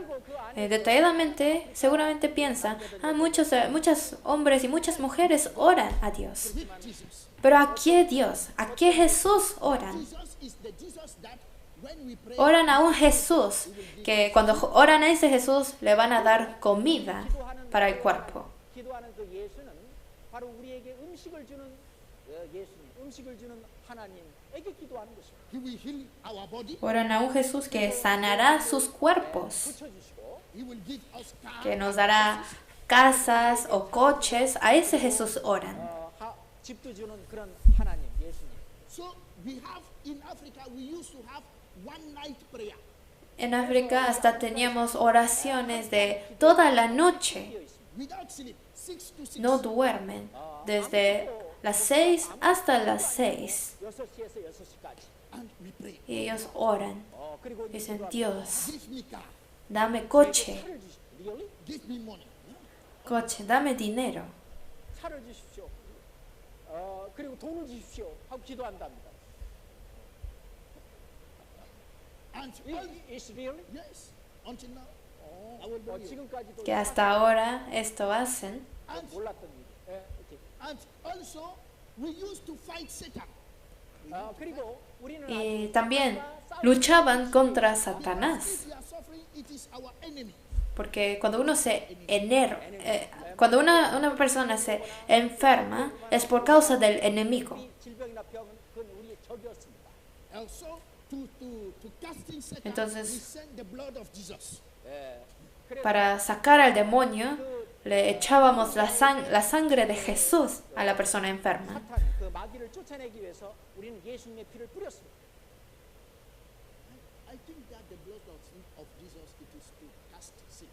Speaker 3: detalladamente, seguramente piensa, muchos hombres y muchas mujeres oran a Dios.
Speaker 1: With Jesus.
Speaker 3: Pero ¿a qué Dios? ¿A qué Jesús oran?
Speaker 1: Jesus is the Jesus that when we pray,
Speaker 3: Oran a un Jesús que cuando oran a ese Jesús le van a dar comida para el cuerpo.
Speaker 2: 기도하는 그 예수는 바로 우리에게 음식을 주는 예수님, 음식을 주는 하나님에게 기도하는 것입니다.
Speaker 1: he will heal our body,
Speaker 3: Oran a un Jesús que sanará sus cuerpos,
Speaker 2: 붙여주시고
Speaker 1: he will give us car,
Speaker 3: que nos dará casas o coches. A ese Jesús oran.
Speaker 2: 집도 주는 그런 하나님, 예수님.
Speaker 1: So we have in Africa we used to have one night prayer.
Speaker 3: En África hasta teníamos oraciones de toda la noche.
Speaker 1: Without sleep, 6 to 6.
Speaker 3: No duermen desde las 6 hasta las 6.
Speaker 2: 6시에서 6시까지.
Speaker 1: And we pray.
Speaker 3: Y ellos oran.
Speaker 2: 그리고
Speaker 3: Dicen, Dios,
Speaker 1: Give me car,
Speaker 3: dame coche,
Speaker 2: 차를 주십시오. Really?
Speaker 1: give me money.
Speaker 3: coche, dame dinero.
Speaker 2: 차를 주십시오. 그리고 돈을 주십시오. 하고 기도한답니다.
Speaker 1: And all,
Speaker 2: Is really?
Speaker 1: yes, until now, I will believe you.
Speaker 2: 지금까지도
Speaker 3: Que hasta ahora esto hacen.
Speaker 1: And,
Speaker 2: 몰랐던 일. 오케이.
Speaker 1: and also we used to fight Satan.
Speaker 2: 그리고 우리는
Speaker 3: Y también luchaban contra Satanás.
Speaker 1: If we are suffering, it is our enemy.
Speaker 3: Porque cuando uno cuando una persona se enferma es por causa del enemigo.
Speaker 2: 질병이나 병은
Speaker 1: Also, to casting Satan,
Speaker 3: Entonces,
Speaker 1: we send the blood of Jesus.
Speaker 2: 예, 그래서
Speaker 3: para sacar al demonio, le echábamos la sangre de Jesús a la persona enferma.
Speaker 2: 사탄 그 마귀를 쫓아내기 위해서 우리는 예수님의 피를 뿌렸습니다.
Speaker 1: I think that the blood of Jesus it is to cast Satan.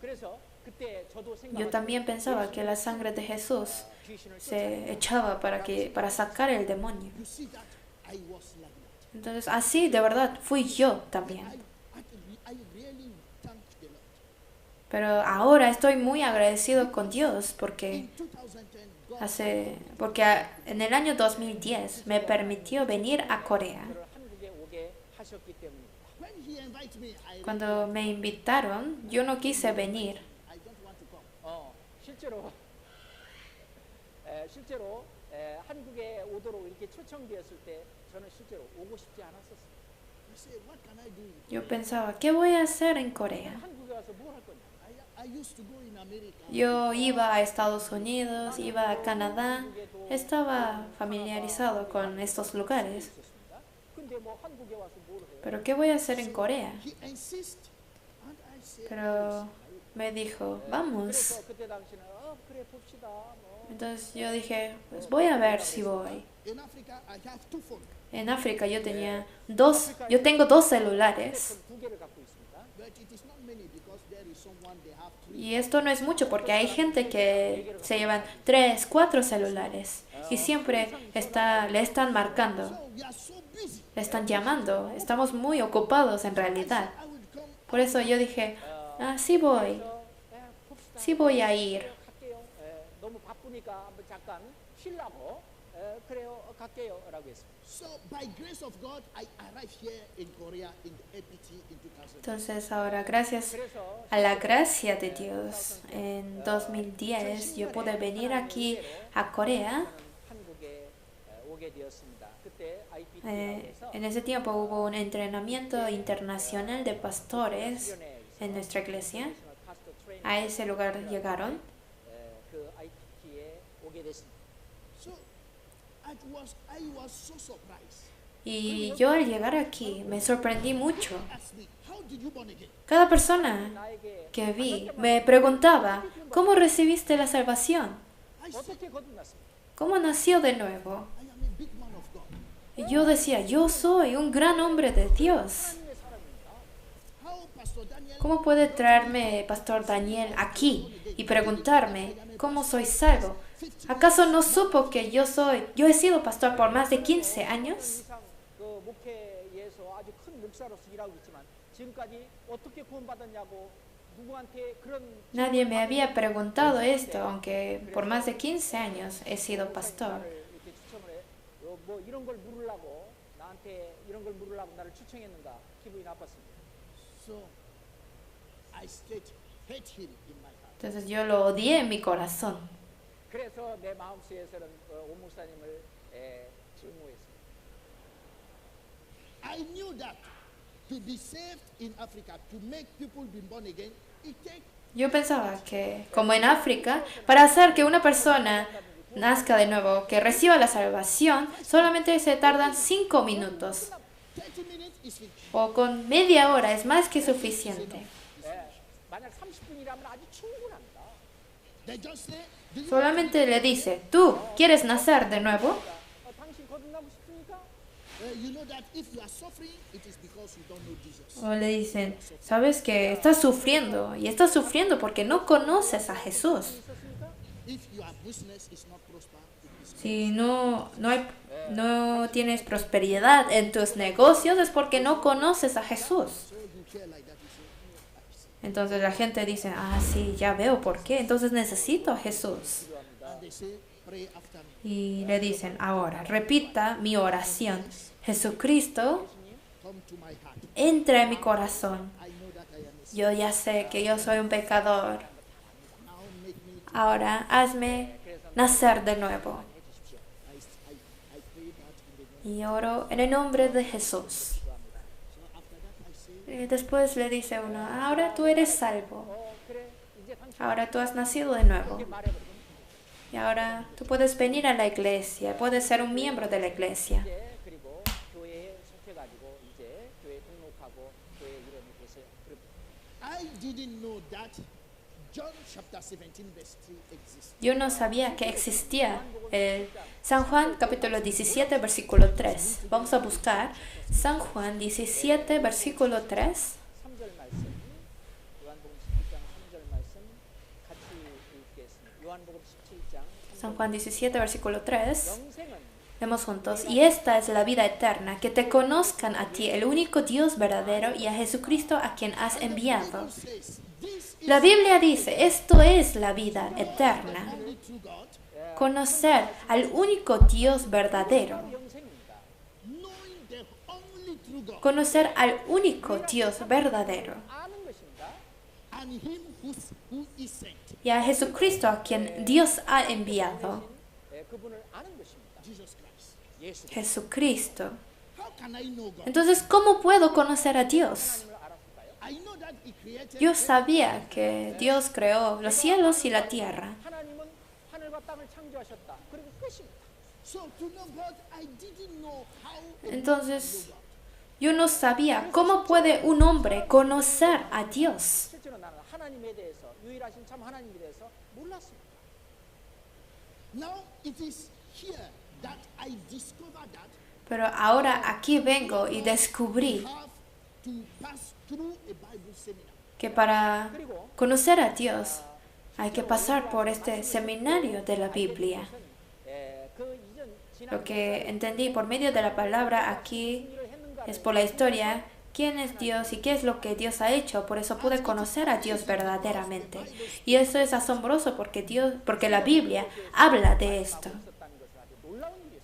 Speaker 2: 그래서 그때 저도
Speaker 3: Yo también pensaba que la sangre de Jesús
Speaker 2: 귀신을
Speaker 3: se echaba para sacar el demonio.
Speaker 1: You see that I was like that.
Speaker 3: Entonces, así de verdad fui yo también.
Speaker 1: I really thank the Lord.
Speaker 3: Pero ahora estoy muy agradecido con Dios porque
Speaker 1: In 2010, God
Speaker 3: en el año 2010 me permitió venir a Corea.
Speaker 2: 저를 한국에 오게 하셨기 때문입니다.
Speaker 1: when He invited me,
Speaker 3: Cuando me invitaron, yo no quise venir.
Speaker 1: I don't want to come.
Speaker 2: 실제로 한국에 오도록 이렇게 초청되었을 때 저는 실제로 오고 싶지 않았었어요.
Speaker 1: I say, what can I do?
Speaker 3: Yo pensaba, ¿qué voy a hacer en Corea?
Speaker 2: 한국에 와서 뭘 할 거냐?
Speaker 1: I used to go in America.
Speaker 3: Yo iba a Estados Unidos, iba a Canadá, estaba familiarizado con estos lugares.
Speaker 2: 있었습니다. 근데 뭐 한국에 와서 뭘 해요?
Speaker 3: Pero ¿qué voy a hacer en Corea?
Speaker 1: He insists, and I say,
Speaker 3: Pero me dijo, vamos.
Speaker 2: 그래서 그때 당시는 그래 봅시다. 뭐.
Speaker 3: Entonces yo dije, pues voy a ver si voy.
Speaker 1: in Africa, I have two phones,
Speaker 3: En África yo tengo dos celulares.
Speaker 2: 두 개를 갖고 있습니다.
Speaker 1: but it is not many because there is someone they have three.
Speaker 3: Y esto no es mucho porque hay gente que se llevan 3, 4 celulares y siempre le están marcando,
Speaker 1: So we are so busy.
Speaker 3: le están llamando. Estamos muy ocupados en realidad.
Speaker 1: I will come.
Speaker 3: Por eso yo dije, sí voy,
Speaker 2: 봅시다.
Speaker 3: sí voy a ir.
Speaker 2: 갈게요. 너무 바쁘니까 한번 잠깐 쉬려고. 그래요. 갈게요라고 했습니다.
Speaker 1: So by grace of God, I arrived here in Korea in the APT in 2000.
Speaker 3: Entonces ahora, gracias
Speaker 2: 그래서
Speaker 3: a la gracia de Dios, en 2010 yo pude venir aquí a Corea.
Speaker 2: 한국에 오게 되었습니다. 그때 IPT라고 해서
Speaker 3: En ese tiempo hubo un entrenamiento internacional de pastores en nuestra iglesia.
Speaker 2: 파스터 트레이닝
Speaker 3: A ese lugar llegaron.
Speaker 2: 그 IPT에 오게 됐습니다.
Speaker 1: So I was so surprised.
Speaker 3: Y yo al llegar aquí me sorprendí mucho.
Speaker 1: Asked me, how did you born again?
Speaker 3: Cada persona
Speaker 2: 나에게
Speaker 3: que vi me preguntaba, ¿cómo recibiste la salvación?
Speaker 1: I said,
Speaker 2: 어떻게 거듭났습니까?
Speaker 3: ¿Cómo nació de nuevo?
Speaker 1: I am a big man of God.
Speaker 3: Y yo decía, yo soy un gran hombre de Dios.
Speaker 2: 하나님의 사람입니다.
Speaker 1: How Pastor Daniel
Speaker 3: ¿Cómo puede traerme Pastor Daniel aquí y preguntarme cómo soy salvo? ¿Acaso no supo que yo he sido pastor por más de 15 años?
Speaker 2: 이상 그 목회에서 아주 큰 목사로서 일하고 있지만 지금까지 어떻게 구원받았냐고 누구한테 그런
Speaker 3: Nadie me había preguntado esto, aunque por más de 15 años he sido pastor.
Speaker 2: 이렇게 추첨을 해. 뭐 이런 걸 물으려고 나한테 이런 걸 물으려고 나를 추천했는가 기분이 나빴습니다.
Speaker 1: So I straight hate him in my heart.
Speaker 3: Entonces yo lo odié en mi corazón.
Speaker 2: 그래서 내 마음속에서는 오 목사님을 증오했습니다.
Speaker 1: I knew that to be saved in Africa, to make people be born again, it takes
Speaker 3: Yo pensaba que, como en África, para hacer que una persona nazca de nuevo, que reciba la salvación, solamente se tardan 5 minutos.
Speaker 1: 30 minutes is finished.
Speaker 3: O con media hora es más que suficiente.
Speaker 2: 만약 30분이라면 아주 충분합니다.
Speaker 1: They just say, do you
Speaker 3: Solamente le dice, ¿tú quieres nacer de nuevo?
Speaker 2: 당신 거듭나고 싶습니까?
Speaker 1: you know that if you are suffering, it is because you don't know Jesus.
Speaker 3: O le dicen, ¿sabes que estás sufriendo? Y estás sufriendo porque no conoces a Jesús.
Speaker 2: 있었습니까?
Speaker 1: If your business is not prosper, it is
Speaker 3: Si no tienes prosperidad en tus negocios es porque no conoces a Jesús.
Speaker 1: so you care like that. You say, I see.
Speaker 3: Entonces la gente dice, sí, ya veo por qué. Entonces necesito a Jesús.
Speaker 1: And they say, pray after me.
Speaker 3: Y le dicen, ahora, repita mi oración. Jesucristo,
Speaker 1: Come to my heart.
Speaker 3: entra en mi corazón.
Speaker 1: I know that I am a sinner.
Speaker 3: Yo ya sé que yo soy un pecador.
Speaker 1: Now make me.
Speaker 3: Ahora hazme nacer de nuevo.
Speaker 1: I pray that in the name.
Speaker 3: Y oro en el nombre de Jesús.
Speaker 1: So after that, I say,
Speaker 3: Y después le dice uno, ahora tú eres salvo.
Speaker 2: 그래 이제 당신
Speaker 3: Ahora tú has nacido de nuevo.
Speaker 2: 말해버리면
Speaker 3: Y ahora tú puedes venir a la iglesia, puedes ser un miembro de la iglesia.
Speaker 2: 그리고 교회에
Speaker 1: didn't know that John chapter 17 verse 3 exists.
Speaker 3: Yo no sabía que existía el San Juan capítulo 17 versículo 3. Vamos a buscar San Juan 17 versículo 3.
Speaker 2: 3절 말씀, 요한복음 17장 3절 말씀 같이 읽겠습니다. 요한복음 17장
Speaker 3: San Juan 17 versículo 3.
Speaker 2: 영생은
Speaker 3: Vemos juntos. Y esta es la vida eterna, que te conozcan a ti, el único Dios verdadero, y a Jesucristo a quien has enviado.
Speaker 1: Says, this is
Speaker 3: La Biblia dice, esto es la vida eterna.
Speaker 1: only true God,
Speaker 3: Conocer al único Dios verdadero.
Speaker 2: 영생입니다.
Speaker 1: knowing the only true God,
Speaker 3: Conocer al único Dios verdadero.
Speaker 2: 아는 것입니다.
Speaker 1: and him who is sent,
Speaker 3: Y a Jesucristo a quien Dios ha enviado.
Speaker 2: 그분을 아는 것입니다.
Speaker 1: Jesus Christ.
Speaker 2: 예수
Speaker 3: Jesucristo.
Speaker 1: How can I know God?
Speaker 3: Entonces, ¿cómo puedo conocer a Dios?
Speaker 2: 하나님을 알았을까요?
Speaker 1: I know that he created
Speaker 3: Yo sabía que Dios creó los cielos y la tierra.
Speaker 2: 하나님은 하늘과 땅을 창조하셨다. 그리고 끝입니다.
Speaker 1: So to know God, I didn't know how
Speaker 3: Entonces, yo no sabía cómo puede un hombre conocer a Dios.
Speaker 2: 실제로 나는 하나님에 대해서 유일하신 참 하나님에 대해서 몰랐습니다.
Speaker 1: now it is here that I discover that
Speaker 3: Pero ahora aquí vengo y descubrí
Speaker 1: I have to pass through a Bible seminar.
Speaker 3: que para conocer a Dios hay que pasar por este seminario de la Biblia.
Speaker 2: 그 이전 지난
Speaker 3: Lo que entendí por medio de la palabra aquí es por la historia, quién es Dios y qué es lo que Dios ha hecho. Por eso pude conocer a Dios verdaderamente. Y eso es asombroso porque la Biblia habla de esto.
Speaker 2: 있었다는 것을 아주 놀라운 일이었습니다.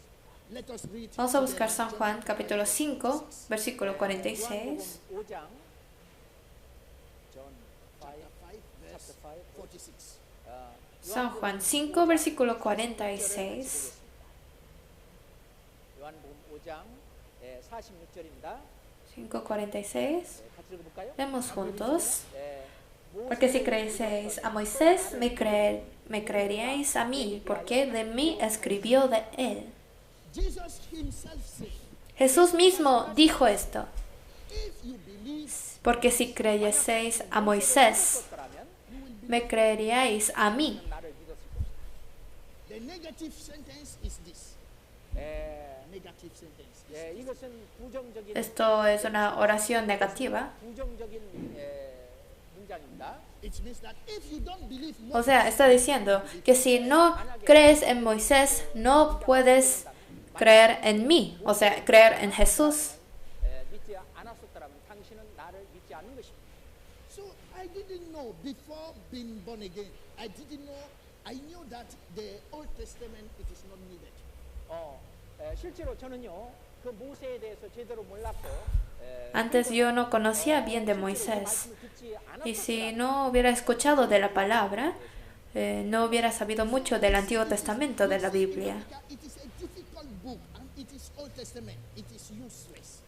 Speaker 1: Let us read
Speaker 3: Vamos a buscar San Juan capítulo 5, versículo 46.
Speaker 2: 요한복음 5장 John 5
Speaker 1: chapter 5 verse
Speaker 2: chapter 5
Speaker 1: 46.
Speaker 3: San Juan 5, versículo 46.
Speaker 2: 요한복음 5장 46절입니다.
Speaker 3: 5:46.
Speaker 2: 같이 읽어볼까요?
Speaker 3: Vemos juntos.
Speaker 2: 모세
Speaker 3: Porque si creéis a Moisés, me creeríais a mí, porque de mí escribió de él.
Speaker 1: Jesus himself said,
Speaker 3: Jesús mismo dijo esto.
Speaker 1: if you believe,
Speaker 3: Porque si creyeseis a Moisés,
Speaker 2: 거라면
Speaker 3: me creeríais a mí.
Speaker 2: 나를 믿었을 것이다.
Speaker 1: the negative sentence is this. Negative sentence is
Speaker 2: 이것은 부정적인
Speaker 3: Esto es una oración negativa.
Speaker 2: 부정적인 문장입니다.
Speaker 1: it means that if you don't believe
Speaker 3: O sea, está diciendo que si no crees en Moisés, no puedes creer en mí. O sea, creer en Jesús.
Speaker 2: 믿지 않았었더라면 당신은 나를 믿지 않는 것입니다.
Speaker 1: so I didn't know before being born again. I knew that the Old Testament it is not needed.
Speaker 2: 실제로 저는요 그 모세에 대해서 제대로 몰랐고
Speaker 3: Antes yo no conocía bien de Moisés.
Speaker 2: 말씀을 듣지
Speaker 3: Y si
Speaker 2: 않았었더라면
Speaker 3: no hubiera escuchado de la palabra, no hubiera sabido mucho del Antiguo Testamento de la Biblia.
Speaker 1: It is a difficult book and it is Old Testament. It is useless.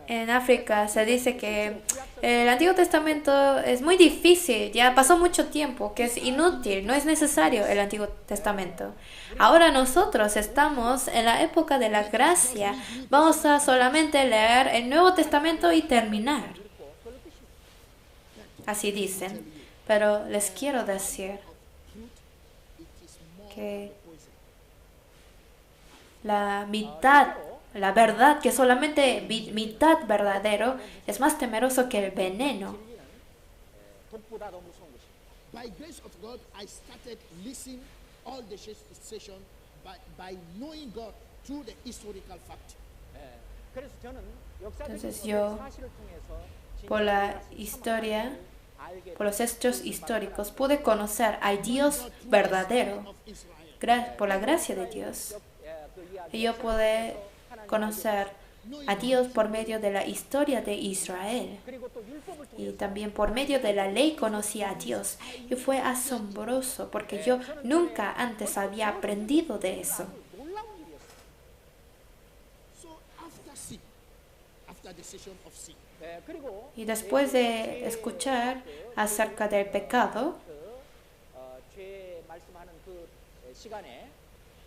Speaker 3: En África se dice que el Antiguo Testamento es muy difícil, ya pasó mucho tiempo, que es inútil, no es necesario el Antiguo Testamento. Ahora nosotros estamos en la época de la gracia, vamos a solamente leer el Nuevo Testamento y terminar. Así dicen, pero les quiero decir que la mitad, la verdad, que solamente mitad verdadero, es más temeroso que el veneno.
Speaker 2: 독보다 더 무서운 것입니다.
Speaker 1: By grace of God, I started listening all the session by knowing God through the historical fact.
Speaker 2: 그래서 저는
Speaker 3: Entonces
Speaker 2: 역사적인
Speaker 3: yo,
Speaker 2: 사실을 통해서
Speaker 3: por la historia, por los hechos históricos, pude conocer al Dios verdadero,
Speaker 1: Of Israel.
Speaker 3: por la gracia de Dios. Y yo pude conocer a Dios por medio de la historia de Israel.
Speaker 2: 그리고 또 율법을
Speaker 3: Y también por medio de la ley conocí a Dios. Y fue asombroso porque yo nunca antes había aprendido de eso.
Speaker 2: 놀라운 일이었어요.
Speaker 1: So after the session of sin,
Speaker 2: 그리고
Speaker 3: Y después de escuchar acerca del pecado,
Speaker 2: 죄 말씀하는 그 시간에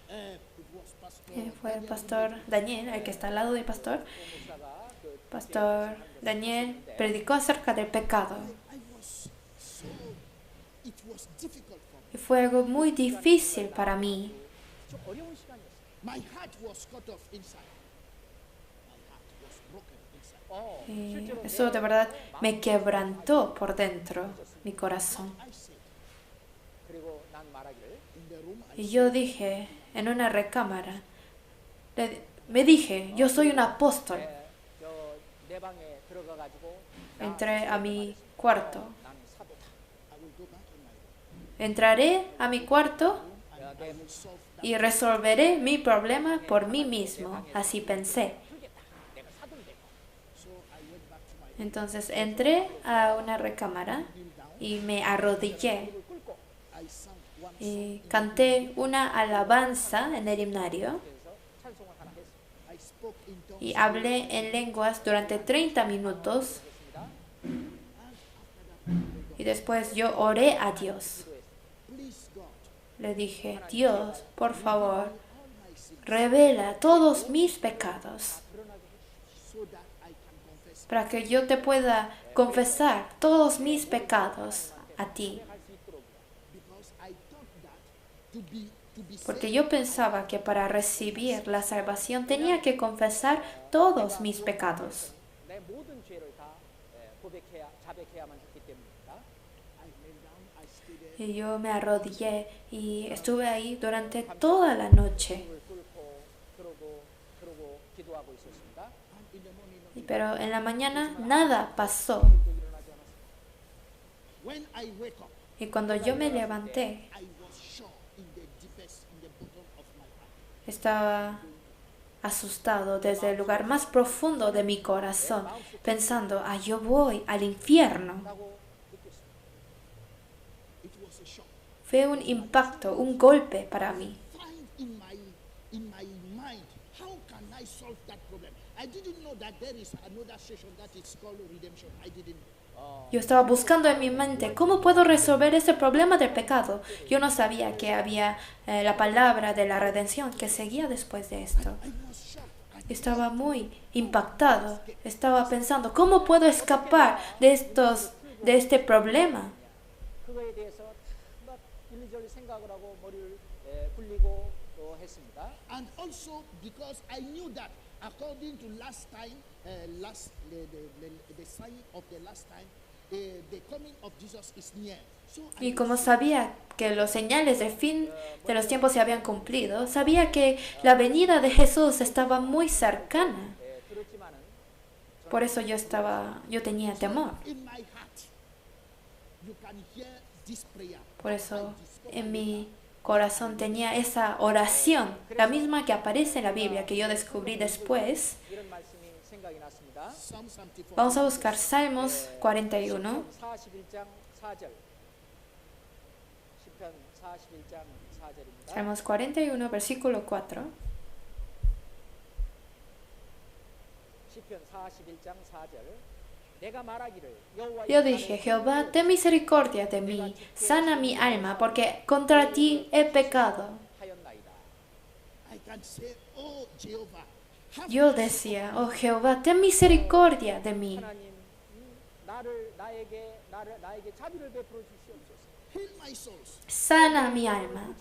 Speaker 1: it was Pastor
Speaker 3: fue el pastor Daniel, el que está al lado del pastor.
Speaker 2: 목사가 그
Speaker 3: Pastor Daniel predicó acerca del pecado.
Speaker 1: I was it was difficult for me.
Speaker 3: Y fue algo muy difícil para mí.
Speaker 2: 좀 어려운 시간이었어요.
Speaker 1: My heart was cut off inside. My heart was broken inside.
Speaker 3: Y
Speaker 2: 실제로
Speaker 3: eso de verdad me quebrantó por dentro, mi corazón.
Speaker 1: I said,
Speaker 2: 그리고 난 말하기를
Speaker 1: in the room, I
Speaker 3: Y yo dije, en una recámara, me dije, yo soy un apóstol.
Speaker 2: 내 방에 들어가 가지고
Speaker 3: Entré a mi cuarto.
Speaker 2: 나는 사도다.
Speaker 1: I will go back in my room.
Speaker 3: Entraré a mi cuarto
Speaker 1: And I will solve that.
Speaker 3: y resolveré mi problema por mí mismo. Así pensé.
Speaker 2: 풀겠다. 내가 사도를 되고.
Speaker 1: So I went back to my room,
Speaker 3: Entonces entré a una recámara
Speaker 1: kneel down.
Speaker 3: y me arrodillé
Speaker 2: 무릎을 꿇고
Speaker 1: I sang one song.
Speaker 3: y canté una alabanza en el himnario
Speaker 2: 그래서 찬송을 하나 했습니다.
Speaker 1: I spoke in tongues.
Speaker 3: y hablé en lenguas durante 30 minutos y después yo oré a Dios.
Speaker 1: Please, God,
Speaker 3: Le dije, Dios, por favor,
Speaker 1: all my sins
Speaker 3: revela todos mis pecados
Speaker 1: so that I can confess.
Speaker 3: para que yo te pueda confesar todos mis pecados a ti.
Speaker 1: Because I thought that to be
Speaker 3: Porque
Speaker 1: saved,
Speaker 3: yo pensaba que para recibir la salvación tenía que confesar todos mis pecados.
Speaker 2: 내 모든 죄를 다 자백해야만 했기 때문입니다.
Speaker 1: I knelt down, I stayed there.
Speaker 3: Y yo me arrodillé y estuve ahí durante toda la noche.
Speaker 2: 무릎을 꿇고 그러고 기도하고 있었습니다.
Speaker 1: And in the morning,
Speaker 3: Pero en la mañana nada pasó.
Speaker 2: 또 일어나지 않았습니다.
Speaker 1: when I wake up,
Speaker 3: Y cuando yo me levanté,
Speaker 1: I was sure in the deepest, in the bottom of my heart.
Speaker 3: estaba asustado desde el lugar más profundo de mi corazón, pensando, yo voy al infierno.
Speaker 2: 라고 느꼈습니다.
Speaker 1: It was a shock.
Speaker 3: Fue un impacto, un golpe para mí.
Speaker 1: Find in my mind, how can I solve that problem? I didn't know that there is another session that is called redemption. I didn't know.
Speaker 3: Yo estaba buscando en mi mente cómo puedo resolver ese problema del pecado. Yo no sabía que había la palabra de la redención que seguía después de esto.
Speaker 1: I was shocked.
Speaker 3: Estaba muy impactado. Estaba pensando, ¿cómo puedo escapar de este problema?
Speaker 2: 그거에 대해서 막 일리절리 생각을 하고 머리를 굴리고 또 했습니다.
Speaker 1: And also because I knew that according to last time, the sign of the last time, the coming of Jesus is near. So
Speaker 3: Y como sabía que los señales del fin de los tiempos se habían cumplido, sabía que la venida de Jesús estaba muy cercana.
Speaker 2: 들었지만은
Speaker 3: Por eso yo tenía temor.
Speaker 1: in my heart, you can hear this prayer.
Speaker 3: Por eso en mi corazón tenía esa oración, la misma que aparece en la Biblia, que yo descubrí después.
Speaker 2: 이런 말씀이 생각이 났습니다.
Speaker 1: Psalm 74.
Speaker 3: Vamos a buscar Salmos 41.
Speaker 2: 41장 4절. 시편 41장 4절입니다.
Speaker 3: Salmos 41, versículo 4.
Speaker 2: 시편 41장 4절. 내가 말하기를 여호와
Speaker 3: Yo dije, Jehová, ten misericordia de mí, sana mi alma, porque contra ti he pecado.
Speaker 2: 하였나이다.
Speaker 1: I can say, oh Jehovah, have
Speaker 3: Yo decía, oh Jehová, ten misericordia de mí.
Speaker 2: 하나님 나에게 자비를 베풀어 주시옵소서.
Speaker 1: heal my souls.
Speaker 3: Sana mi alma.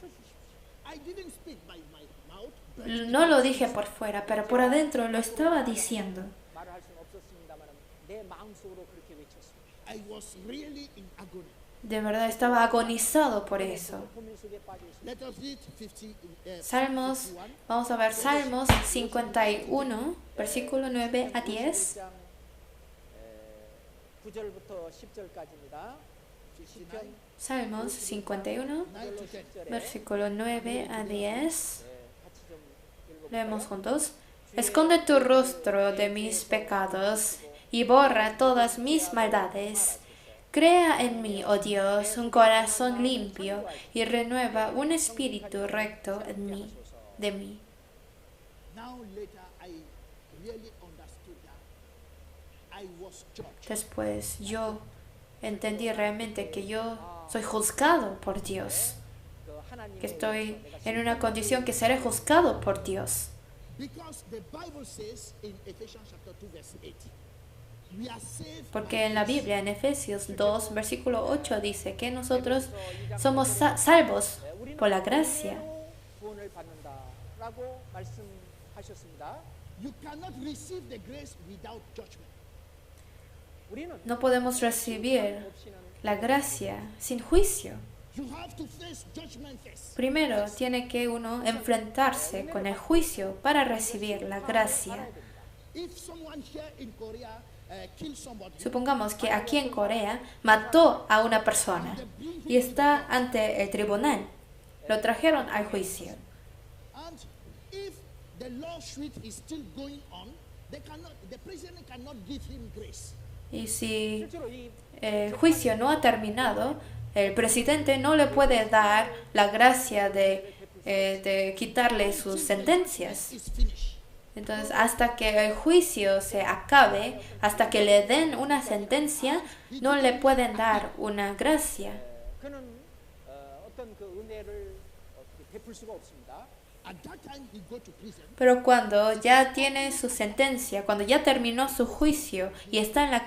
Speaker 1: I didn't speak by my mouth, but
Speaker 3: No lo dije por fuera, pero por adentro lo estaba diciendo.
Speaker 2: 말을 할 수는 없었습니다만 내 마음속으로 그렇게 외쳤습니다.
Speaker 1: I was really in agony.
Speaker 3: De verdad estaba agonizado por eso.
Speaker 2: 고민 속에 빠져 있습니다.
Speaker 1: Let us read 50,
Speaker 3: Salmos,
Speaker 1: 51.
Speaker 3: vamos a ver Salmos 51, versículo 9 a 10.
Speaker 2: 9절부터 10절까지입니다. 시편
Speaker 3: Salmos 51,
Speaker 1: 9 to 10.
Speaker 2: 10절에
Speaker 3: versículo 9 a 10.
Speaker 2: 같이 좀 읽어볼까요?
Speaker 3: Leemos juntos. Esconde tu rostro de mis pecados y borra todas mis maldades. Crea en mí, oh Dios, un corazón limpio y renueva un espíritu recto de mí.
Speaker 1: Now later I really understood that I was judged.
Speaker 3: Después yo entendí realmente que yo soy juzgado por Dios,
Speaker 2: 그 하나님의
Speaker 3: que estoy en una condición que seré juzgado por Dios.
Speaker 1: Because the Bible says in Ephesians chapter 2 verse 8, we are saved
Speaker 3: Porque
Speaker 1: by
Speaker 3: en la
Speaker 1: grace.
Speaker 3: Biblia, en Efesios 2, versículo 8, dice que nosotros somos salvos
Speaker 2: 우리는
Speaker 3: por la gracia.
Speaker 2: 은혜로 구원을 받는다라고 말씀하셨습니다.
Speaker 1: You cannot receive the grace without judgment.
Speaker 2: 우리는
Speaker 3: No podemos recibir la gracia sin juicio.
Speaker 1: You have to face judgment first.
Speaker 3: Primero tiene que uno enfrentarse con el juicio para recibir la gracia.
Speaker 1: If someone here in Korea kills somebody,
Speaker 3: Supongamos que aquí en Corea mató a una persona y está ante el tribunal. Lo trajeron al juicio.
Speaker 1: and if the lawsuit is still going on, the president cannot give him grace.
Speaker 3: Y si
Speaker 2: 실제로 이
Speaker 3: el juicio no ha terminado, el presidente no le puede dar la gracia de quitarle sus sentencias.
Speaker 1: It's finished.
Speaker 3: Entonces, hasta que el juicio se acabe, hasta que le den una sentencia, no le pueden dar una gracia.
Speaker 2: 그는 어떤 그 은혜를 어떻게 베풀 수가 없습니다.
Speaker 1: At that time, he go to prison.
Speaker 3: Pero cuando ya tiene su sentencia, cuando ya terminó su juicio y está en la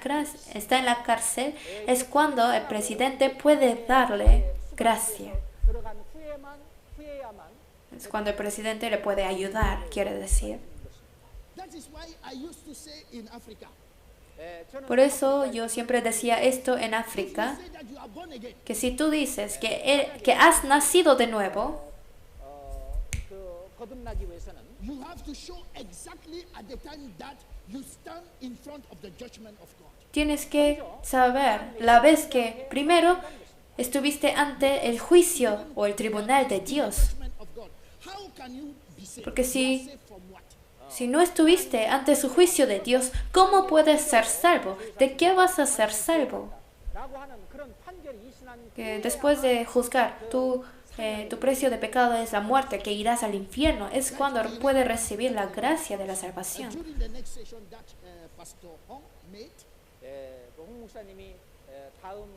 Speaker 3: cárcel, es cuando el presidente puede darle gracia.
Speaker 2: 들어간 후에야만
Speaker 3: Es cuando el presidente le puede ayudar, quiere decir.
Speaker 1: That is why I used to say in Africa,
Speaker 2: 저는
Speaker 3: Por eso yo siempre decía esto en África,
Speaker 1: say that you are born again.
Speaker 3: que si tú dices que has nacido de nuevo,
Speaker 2: 그 거듭나기 위해서는
Speaker 1: You have to show exactly at the time that you stand in front of the judgment of God.
Speaker 3: tienes que saber la vez que primero estuviste ante el juicio o el tribunal de Dios.
Speaker 1: Judgment of God. How can you be saved?
Speaker 3: Porque
Speaker 1: You are
Speaker 3: si
Speaker 1: saved from what?
Speaker 3: Si no estuviste ante su juicio de Dios, ¿cómo puedes ser salvo? ¿De qué vas a ser salvo?
Speaker 2: 라고 하는 그런 판결이 이 신앙
Speaker 3: Que después de juzgar, tu precio de pecado es la muerte, que irás al infierno, es cuando puedes recibir la gracia de la salvación.
Speaker 1: During the next session that Pastor Hong made,
Speaker 2: 홍 목사님이 다음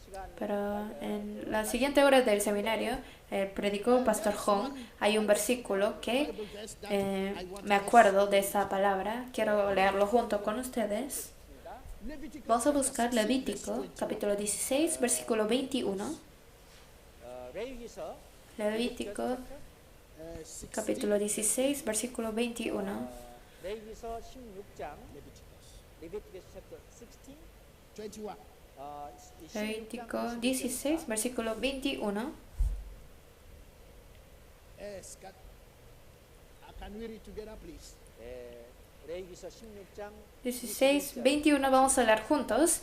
Speaker 2: 시간
Speaker 3: Pero en la siguiente hora del seminario, predicó Pastor Hong, hay un versículo que me acuerdo de esa palabra, quiero leerlo junto con ustedes.
Speaker 1: Leviticus
Speaker 3: Vamos a buscar Levítico, capítulo 16, versículo 21.
Speaker 2: 레위기서
Speaker 3: Levítico,
Speaker 1: 16,
Speaker 3: capítulo 16, versículo 21.
Speaker 2: 레위기서 16장
Speaker 1: Leviticus
Speaker 2: 레위티커스 chapter 16
Speaker 1: 21.
Speaker 3: Levítico 16, versículo 21.
Speaker 1: Yes, can we read together, please?
Speaker 2: 레위기서 16장
Speaker 3: 16, 21 vamos a leer juntos.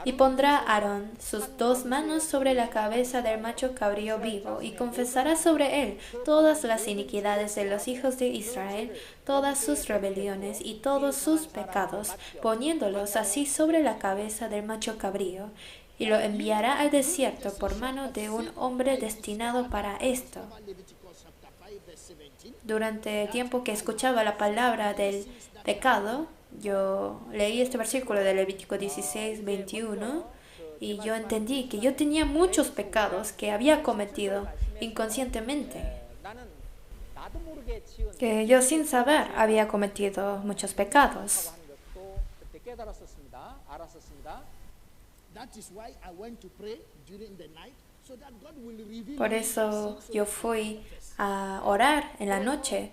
Speaker 3: Y pondrá Aarón sus dos manos sobre la cabeza del macho cabrío vivo y confesará sobre él todas las iniquidades de los hijos de Israel, todas sus rebeliones y todos sus pecados, poniéndolos así sobre la cabeza del macho cabrío. Y lo enviará al desierto por mano de un hombre destinado para esto.
Speaker 1: Leviticus chapter 5, verse 17.
Speaker 3: Durante el tiempo que escuchaba la palabra del pecado, yo leí este versículo de Levítico 16, 21 y yo entendí que yo tenía muchos pecados que había cometido inconscientemente,
Speaker 2: 나는 나도 모르게 지은
Speaker 3: que yo sin saber había cometido muchos pecados.
Speaker 2: 하는 것도 그때 깨달았었습니다. 알았었습니다.
Speaker 1: That is why I went to pray during the night so that God will reveal
Speaker 3: Por
Speaker 1: me
Speaker 3: eso
Speaker 1: my sins so
Speaker 3: yo
Speaker 1: that I
Speaker 3: fui
Speaker 1: confess.
Speaker 3: a orar en la noche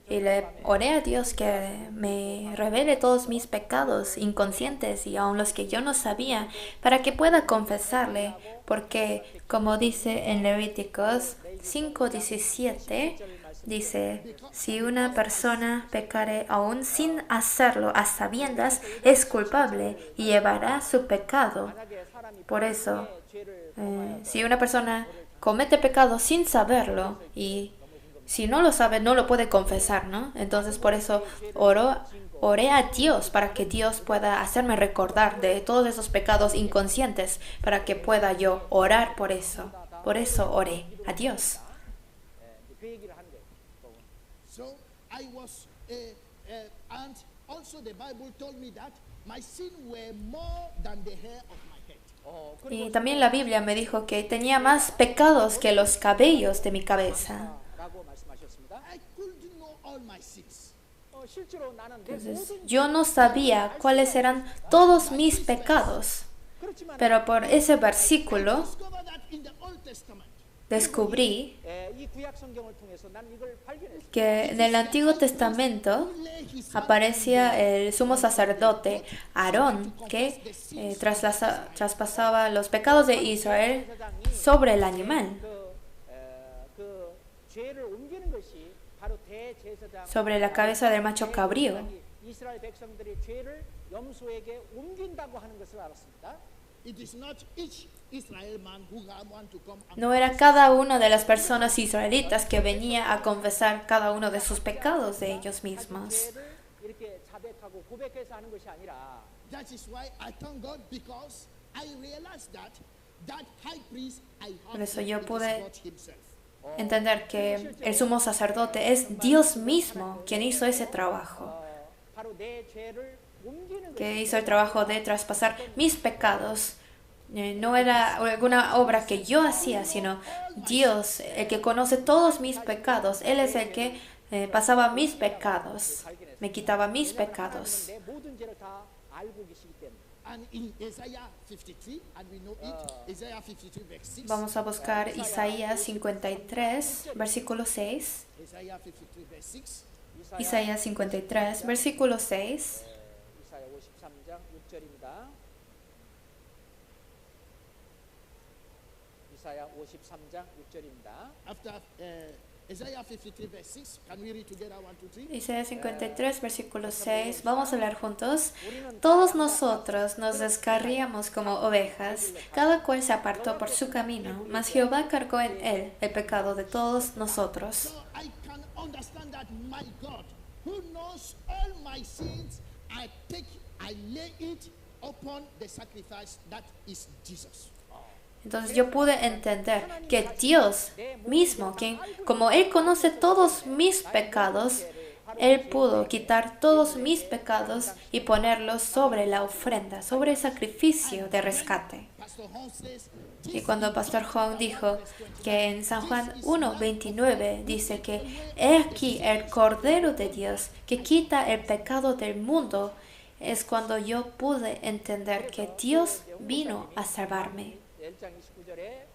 Speaker 3: y le oré a Dios que me revele todos mis pecados inconscientes y aun los que yo no sabía, para que pueda confesarle, porque como dice en Levíticos 5:17, dice, si una persona pecare aún sin hacerlo a sabiendas, es culpable y llevará su pecado.
Speaker 2: 만약에 사람이
Speaker 3: Por eso,
Speaker 2: 죄를
Speaker 3: si una persona comete pecado sin saberlo y si no lo sabe, no lo puede confesar, ¿no? Entonces por eso oré a Dios para que Dios pueda hacerme recordar de todos esos pecados inconscientes, para que pueda yo orar por eso. Por eso oré a Dios.
Speaker 2: 그 얘기를 한대.
Speaker 1: So I was, and also the Bible told me that my sin were more than the hair of my head.
Speaker 3: Y también la Biblia me dijo que tenía más pecados que los cabellos de mi cabeza.
Speaker 2: 라고 말씀하셨습니다.
Speaker 1: I couldn't know all my sins.
Speaker 2: 실제로 나는 내
Speaker 3: Entonces,
Speaker 2: 모든
Speaker 3: yo no sabía cuáles eran todos mis pecados,
Speaker 2: 그렇지만
Speaker 3: pero por ese versículo
Speaker 1: Discover that in the Old Testament,
Speaker 3: descubrí
Speaker 2: 이 구약 성경을 통해서 난 이걸 발견했습니다.
Speaker 3: que en el Antiguo Testamento aparecía el sumo sacerdote Aarón que traspasaba los pecados de Israel sobre el animal,
Speaker 2: 그 죄를 옮기는 것이 바로 대제사장
Speaker 3: sobre la cabeza del macho cabrío.
Speaker 2: 이스라엘 백성들의 죄를 염소에게 옮긴다고 하는 것을 알았습니다.
Speaker 1: it is not each Israel man who want to come and
Speaker 3: No era cada una de las personas israelitas que venía a confesar cada uno de sus pecados de ellos mismos.
Speaker 2: 죄를 이렇게 자백하고 고백해서 하는 것이 아니라
Speaker 1: that is why I thank God because I realized that high priest I have
Speaker 3: Por eso
Speaker 1: it
Speaker 3: yo
Speaker 1: is
Speaker 3: pude
Speaker 1: God himself.
Speaker 3: entender que el sumo sacerdote es Dios mismo quien hizo ese trabajo,
Speaker 2: 바로 내 죄를 옮기는
Speaker 3: que
Speaker 2: 것이
Speaker 3: hizo el trabajo de traspasar mis pecados. No era alguna obra que yo hacía, sino Dios, el que conoce todos mis pecados. Él es el que pasaba mis pecados, me quitaba mis pecados.
Speaker 2: 내 모든 죄를 다 알고 계시기 때문에
Speaker 1: And in Isaiah 53, and we know it, Isaiah 53 verse 6.
Speaker 3: Vamos a buscar Isaías 53, versículo 6.
Speaker 1: Isaiah 53 verse 6.
Speaker 3: Isaías 53, versículo 6.
Speaker 2: 이사야 53장 6절입니다. 이사야 53장 6절입니다.
Speaker 1: After Isaiah 53 verse 6, can we read together 1, 2, 3?
Speaker 3: Isaías 53, versículo 6. Vamos a leer juntos. Todos nosotros nos descarríamos como ovejas, cada cual se apartó por su camino, mas Jehová cargó en él el pecado de todos nosotros.
Speaker 1: So I can understand that my God, who knows all my sins, I lay it upon the sacrifice that is Jesus.
Speaker 3: Entonces yo pude entender que Dios mismo, quien como Él conoce todos mis pecados, Él pudo quitar todos mis pecados y ponerlos sobre la ofrenda, sobre el sacrificio de rescate.
Speaker 1: Pastor Hong says,
Speaker 3: Y cuando Pastor Hong dijo que en San Juan 1:29 dice que he aquí el Cordero de Dios que quita el pecado del mundo, es cuando yo pude entender que Dios vino a salvarme.
Speaker 2: 1장 29절에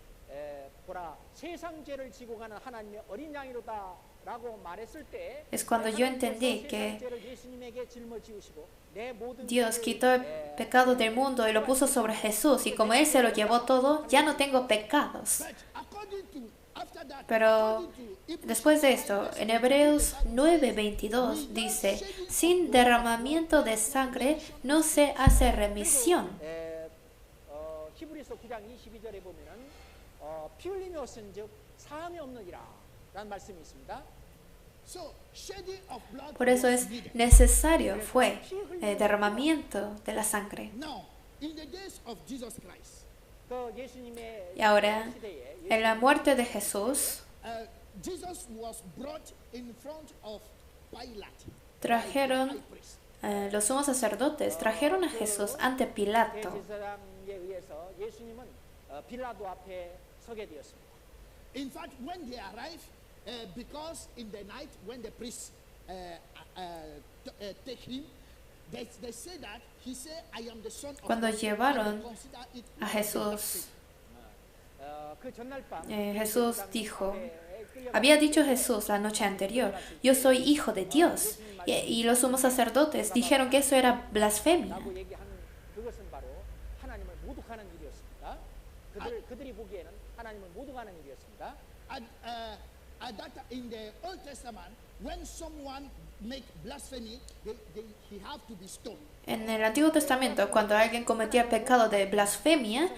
Speaker 2: 보라 세상 죄를 지고 가는 하나님의 어린 양이로다라고 말했을 때
Speaker 3: Es cuando yo entendí que
Speaker 2: 세상 죄를 예수님에게 짊어지우시고 내 모든
Speaker 3: Dios
Speaker 2: 죄를,
Speaker 3: quitó el pecado del mundo y lo puso sobre Jesús, y como Él se lo llevó todo, ya no tengo pecados.
Speaker 1: but according to, after that,
Speaker 3: Pero
Speaker 1: according to Hebrews
Speaker 3: después de esto, en Hebreos 9:22 dice, sin derramamiento de sangre no se hace remisión.
Speaker 2: 히브리서 9장 22절에 보면은 피 흘림이 없은즉 사함이 없느니라 라는 말씀이 있습니다.
Speaker 1: so shedding of blood
Speaker 3: Por eso
Speaker 1: was
Speaker 3: es
Speaker 1: needed.
Speaker 3: necesario, fue el derramamiento de la sangre.
Speaker 1: Now, in the days of Jesus Christ,
Speaker 2: 그 예수님의
Speaker 3: Y ahora,
Speaker 2: 시대에
Speaker 3: en la muerte de Jesús,
Speaker 1: Jesus was brought in front of Pilate.
Speaker 3: trajeron,
Speaker 1: high priest.
Speaker 3: los sumos sacerdotes trajeron a Jesús ante Pilato.
Speaker 2: 대제사장에 의해서 예수님은 빌라도 앞에 서게 되었습니다.
Speaker 1: In fact, when they arrived, because in the night when the priests take him, they say that he said, "I am the son of
Speaker 3: Cuando
Speaker 1: God," and
Speaker 3: llevaron
Speaker 1: they consider it
Speaker 3: a Jesús,
Speaker 2: 그 전날 밤
Speaker 3: Jesús dijo, había dicho Jesús la noche anterior, yo soy hijo de Dios. Y los sumos sacerdotes dijeron que eso era blasfemia.
Speaker 2: 라고 얘기한 그것은 바로 하나님을 모독하는 일이었습니다. 그들이 보기에는 하나님을 모독하는 일이었습니다.
Speaker 1: at that in the Old Testament, when someone make blasphemy, he have to be stoned.
Speaker 3: En el Antiguo Testamento, cuando alguien cometía pecado de blasfemia,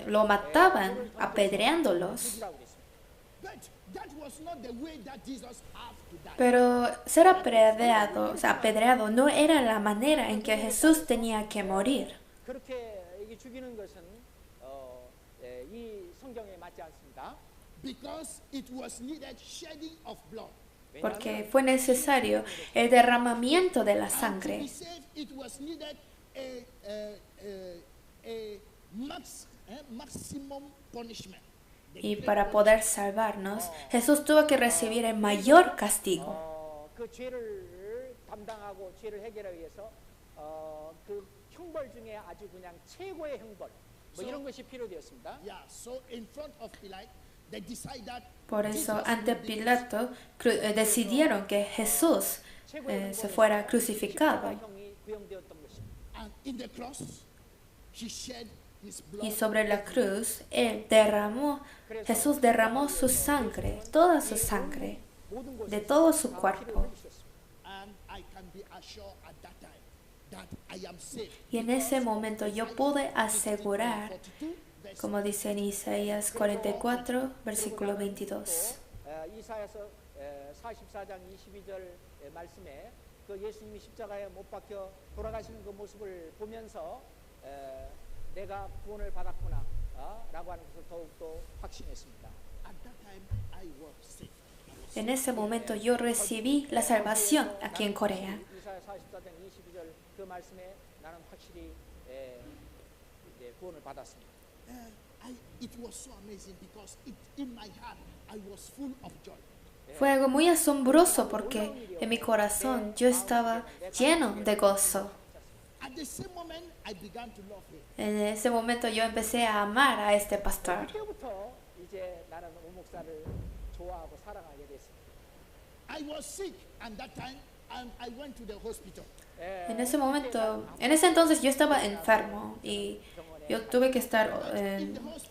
Speaker 3: lo mataban apedreándolos.
Speaker 1: But that was not the way that Jesus have to die.
Speaker 3: Pero ser apedreado no era la manera en que Jesús tenía que morir.
Speaker 2: 그렇게 이게 죽이는 것은 이 성경에 맞지 않습니다.
Speaker 1: Because it was needed shedding of blood.
Speaker 3: Porque fue necesario el derramamiento de la
Speaker 1: And to
Speaker 3: sangre.
Speaker 1: be saved, it was needed a maximum punishment.
Speaker 3: Y para poder salvarnos, Jesús tuvo que recibir el mayor castigo.
Speaker 2: 그 죄를 감당하고 죄를 해결하기 위해서 그 형벌 중에 아주 그냥 최고의 형벌 뭐 이런 것이 필요되었습니다.
Speaker 1: Yeah, so in front of Pilate, they decided
Speaker 3: Por eso, ante Pilato, decidieron que Jesús se fuera crucificado.
Speaker 2: 형이 구형되었던 것입니다.
Speaker 1: and in the cross, he shed his blood.
Speaker 3: Y sobre la cruz, Jesús derramó su sangre, toda su sangre,
Speaker 2: 모든
Speaker 3: de
Speaker 2: 곳에서
Speaker 3: todo su
Speaker 2: 다
Speaker 3: cuerpo.
Speaker 2: 피를 흘리셨습니다.
Speaker 1: And I can be assured at that time that I am saved.
Speaker 3: Y en ese momento yo pude asegurar,
Speaker 1: 42, verse
Speaker 3: como dice en Isaías 44, versículo 22.
Speaker 2: 이사야서 44장 22절 말씀에 그 예수님이 십자가에 못 박혀 돌아가시는 그 모습을 보면서 내가 구원을 받았구나 라고 하는 것을 더욱더 확신했습니다.
Speaker 1: at that time I was saved.
Speaker 3: En ese momento yo recibí la salvación aquí en Corea.
Speaker 2: 이사야 44장 22절 그 말씀에 나는 확실히 이제 구원을 받았습니다.
Speaker 1: It was so amazing because in my heart I was full of joy.
Speaker 3: Fue algo muy asombroso porque en mi corazón yo estaba lleno de gozo.
Speaker 1: At the same moment, I began to love him.
Speaker 3: En ese momento yo empecé a amar a este pastor.
Speaker 2: 그때부터 이제 나는 오 목사를 좋아하고 사랑하게 됐습니다.
Speaker 1: I was sick at that time and I went to the hospital.
Speaker 3: En ese entonces yo estaba enfermo y yo tuve que estar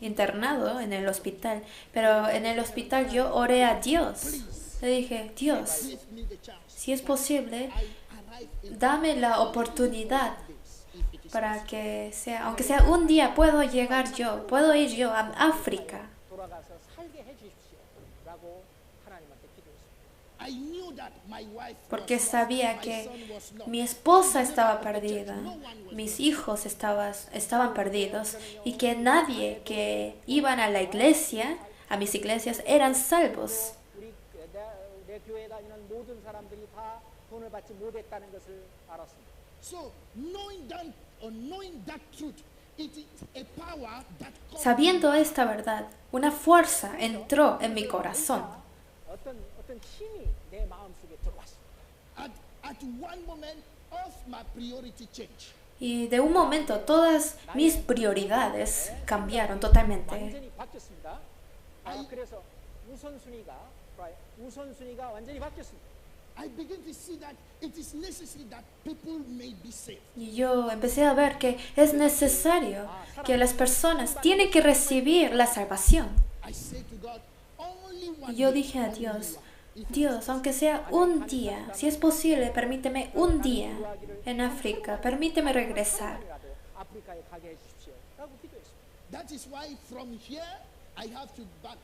Speaker 3: internado en el hospital. Pero en el hospital yo oré a Dios. Le dije, Dios,
Speaker 1: Give me the chance.
Speaker 3: si es posible,
Speaker 1: I arrived in
Speaker 3: dame la oportunidad
Speaker 1: days. If it is
Speaker 3: para que sea, aunque sea un día, puedo ir yo a África.
Speaker 2: 돌아가서 살게 해주십시오라고 하나님한테 기도했습니다.
Speaker 1: I knew that my wife
Speaker 3: Porque
Speaker 1: was lost,
Speaker 3: sabía
Speaker 1: my
Speaker 3: que
Speaker 1: son was lost.
Speaker 3: mi esposa estaba perdida, mis hijos estaban perdidos y que nadie que iban a la iglesia, a mis iglesias, eran salvos.
Speaker 2: 내 교회에 다니는 모든 사람들이 다 돈을 받지 못했다는 것을 알았습니다.
Speaker 1: So knowing that truth, it is a power that comes.
Speaker 3: Sabiendo esta verdad, una fuerza entró en mi corazón.
Speaker 2: 어떤 힘이 내 마음속에 들어왔습니다.
Speaker 1: At one moment of my priority change.
Speaker 3: Y de un momento todas mis prioridades cambiaron totalmente.
Speaker 2: 완전히 바뀌었습니다. 그래서 우선순위가 완전히 바뀌었습니다.
Speaker 1: I begin to see that it is necessary that people may be saved.
Speaker 3: Y yo empecé a ver que es necesario que las personas tienen que recibir la salvación.
Speaker 1: I say to God, only one
Speaker 3: Y yo
Speaker 1: day,
Speaker 3: dije a
Speaker 1: only
Speaker 3: Dios,
Speaker 1: one. If
Speaker 3: Dios, aunque sea un día, si es posible, permíteme un día en África, permíteme regresar.
Speaker 2: 아프리카에 가게 해주십시오라고 기도했습니다.
Speaker 1: that is why from here I have to back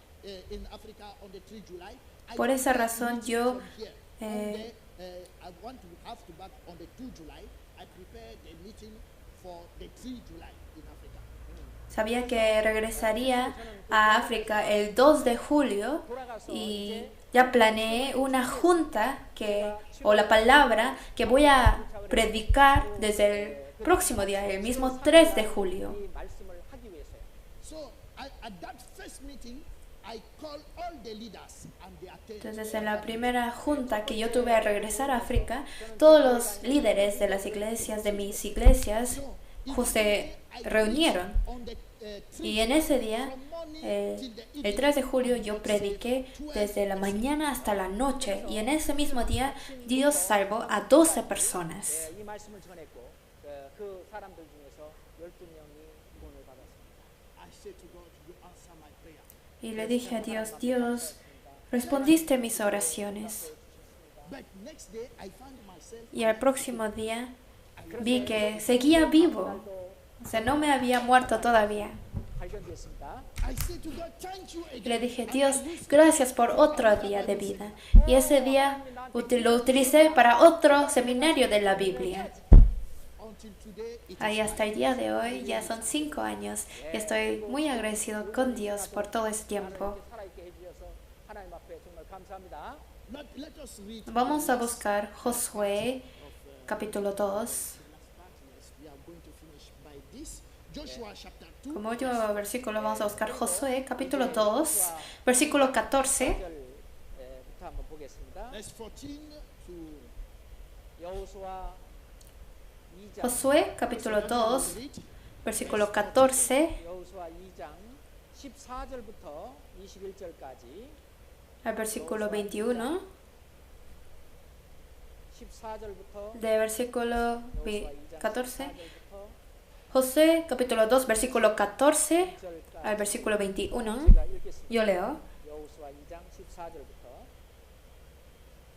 Speaker 1: in Africa on the 3 July. I
Speaker 3: Por esa
Speaker 1: prepare
Speaker 3: razón
Speaker 1: meeting
Speaker 3: yo
Speaker 1: from here. I want to have to back on the 2 July. I prepare the meeting for the 3 July in Africa.
Speaker 3: Sabía que regresaría a África el 2 de julio y ya planeé una junta o la palabra que voy a predicar desde el próximo día, el mismo 3 de julio.
Speaker 2: 이 말씀을 하기 위해서요.
Speaker 1: So at that first meeting, I call all the leaders and they attend.
Speaker 3: Entonces, en la primera junta que yo tuve a regresar a África, todos los líderes de las iglesias, de mis iglesias, se reunieron.
Speaker 1: On the
Speaker 3: Y en ese día, el 3 de julio, yo prediqué desde la mañana hasta la noche. Y en ese mismo día, Dios salvó a 12 personas.
Speaker 2: 이 말씀을 전했고 그 사람들 중에서 12명이 구원을 받았습니다.
Speaker 1: I say to God, you answer my prayer.
Speaker 3: Y le dije a Dios, Dios, respondiste mis oraciones.
Speaker 1: But next day, I found myself.
Speaker 3: Y al próximo día, vi que seguía vivo. O sea, no me había muerto todavía.
Speaker 2: 발견됐습니다.
Speaker 1: I say to God, thank you
Speaker 3: Y
Speaker 1: again.
Speaker 3: le dije, Dios, gracias por otro día de vida. Y ese día lo utilicé para otro seminario de la Biblia.
Speaker 1: Until today, it
Speaker 3: Ahí hasta el día de hoy ya son 5 años. Y estoy muy agradecido con Dios por todo ese tiempo.
Speaker 2: 살아있게 해주셔서 하나님 앞에 정말 감사합니다.
Speaker 1: let us read.
Speaker 3: Vamos a buscar Josué capítulo 2.
Speaker 1: We are going to finish by this. Joshua chapter 2.
Speaker 3: Como último versículo vamos a buscar Josué capítulo 2, versículo 14.
Speaker 2: 1절부터 한번 보겠습니다.
Speaker 1: Verse 14 to
Speaker 2: 여호수아 2장
Speaker 3: Josué capítulo 2, versículo 14
Speaker 2: 여호수아 2장 14절부터 21절까지
Speaker 3: al versículo 21,
Speaker 2: 14절부터
Speaker 3: de versículo 14.
Speaker 2: 14절부터
Speaker 3: Josué capítulo 2, versículo 14 al versículo 21.
Speaker 2: 제가 읽겠습니다.
Speaker 3: Yo leo.
Speaker 2: 여호수아 2장 14절부터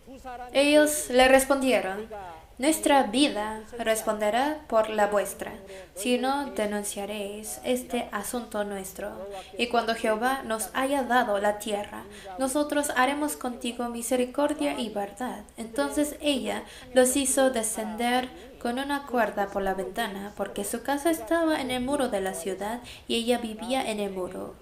Speaker 2: 두 사람이
Speaker 3: Ellos le respondieron,
Speaker 2: 우리가
Speaker 3: nuestra vida responderá por la vuestra, si no denunciaréis este asunto nuestro. Y cuando Jehová nos haya dado la tierra, nosotros haremos contigo misericordia y verdad. Entonces ella los hizo descender con una cuerda por la ventana, porque su casa estaba en el muro de la ciudad y ella vivía en el muro.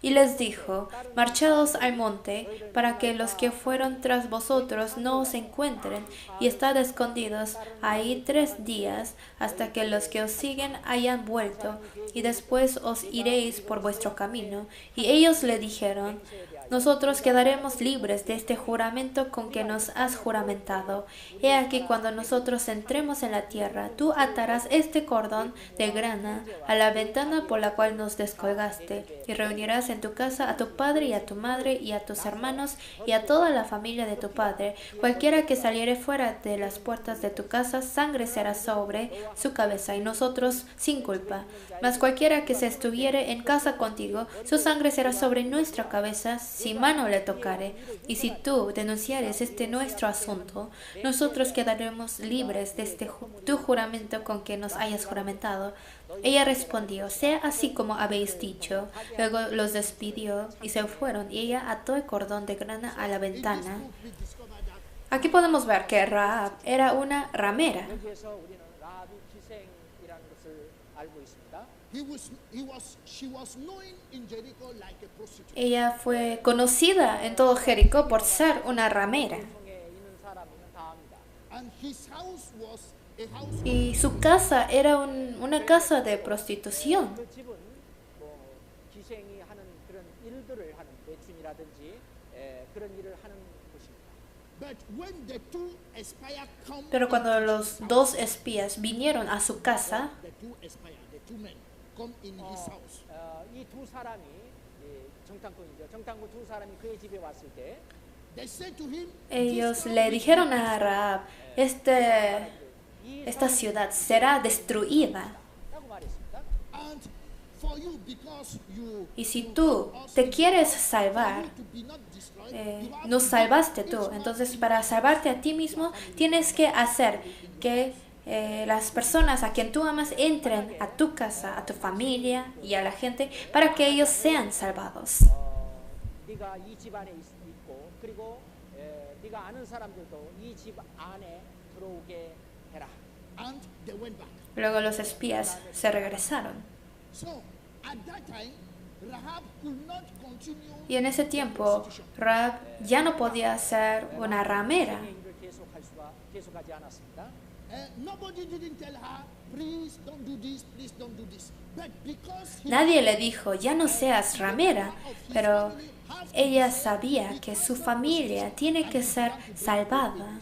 Speaker 3: Y les dijo, marchaos al monte, para que los que fueron tras vosotros no os encuentren, y estad escondidos ahí 3 días, hasta que los que os siguen hayan vuelto, y después os iréis por vuestro camino. Y ellos le dijeron, nosotros quedaremos libres de este juramento con que nos has juramentado. He aquí cuando nosotros entremos en la tierra, tú atarás este cordón de grana a la ventana por la cual nos descolgaste, y reunirás en tu casa a tu padre y a tu madre y a tus hermanos y a toda la familia de tu padre. Cualquiera que saliere fuera de las puertas de tu casa, sangre será sobre su cabeza, y nosotros sin culpa. Mas cualquiera que se estuviere en casa contigo, su sangre será sobre nuestra cabeza, si mano le tocare. Y si tú denunciares este nuestro asunto, nosotros quedaremos libres de este tu juramento con que nos hayas juramentado. Ella respondió, sea así como habéis dicho. Luego los despidió y se fueron, y ella ató el cordón de grana a la ventana. Aquí podemos ver que Rahab era una ramera.
Speaker 2: 여기에서 우리는 라합이 기생이라는 것을 알고 있습니다.
Speaker 1: She was known in Jericho like a prostitute.
Speaker 3: Ella fue conocida en todo Jericó por ser una ramera.
Speaker 2: 성에 있는 사람이면 다 압니다.
Speaker 1: And his house was a house
Speaker 3: Y su casa era una casa de prostitución.
Speaker 2: 그 집은 뭐 기생이 하는 그런 일들을 하는 매춘이라든지 그런 일을 하는 곳입니다.
Speaker 1: but when the two espies come
Speaker 3: Pero cuando los 2 espías vinieron a su casa,
Speaker 1: the two espies, the two men come in his house.
Speaker 2: 이 두 사람이 정탐꾼이죠. 정탐꾼 두 사람이 그의 집에 왔을 때
Speaker 1: They said to him,
Speaker 3: ellos le dijeron a Rahab, esta ciudad será destruida.
Speaker 2: 라고 말했습니다.
Speaker 1: and for you, because you
Speaker 3: Y si tú te quieres salvar,
Speaker 1: to be not destroyed, you have
Speaker 3: nos salvaste tú. Entonces, para salvarte a ti mismo, tienes que hacer que las personas a quien tú amas entren a tu casa, a tu familia y a la gente, para que ellos sean salvados.
Speaker 2: 네가 이 집 안에 있고 그리고 네가 아는 사람들도 이 집 안에 들어오게 해라.
Speaker 1: and they went back.
Speaker 3: Luego los espías se regresaron.
Speaker 1: So at that time, Rahab could not continue
Speaker 3: Y en ese tiempo, Rahab ya no podía ser una ramera.
Speaker 2: 기생의 일을 계속하지 않았습니다.
Speaker 1: nobody didn't tell her, please don't do this, please don't do this. But because he
Speaker 3: Nadie le dijo, ya no seas ramera, pero ella sabía que su familia tiene que ser salvada.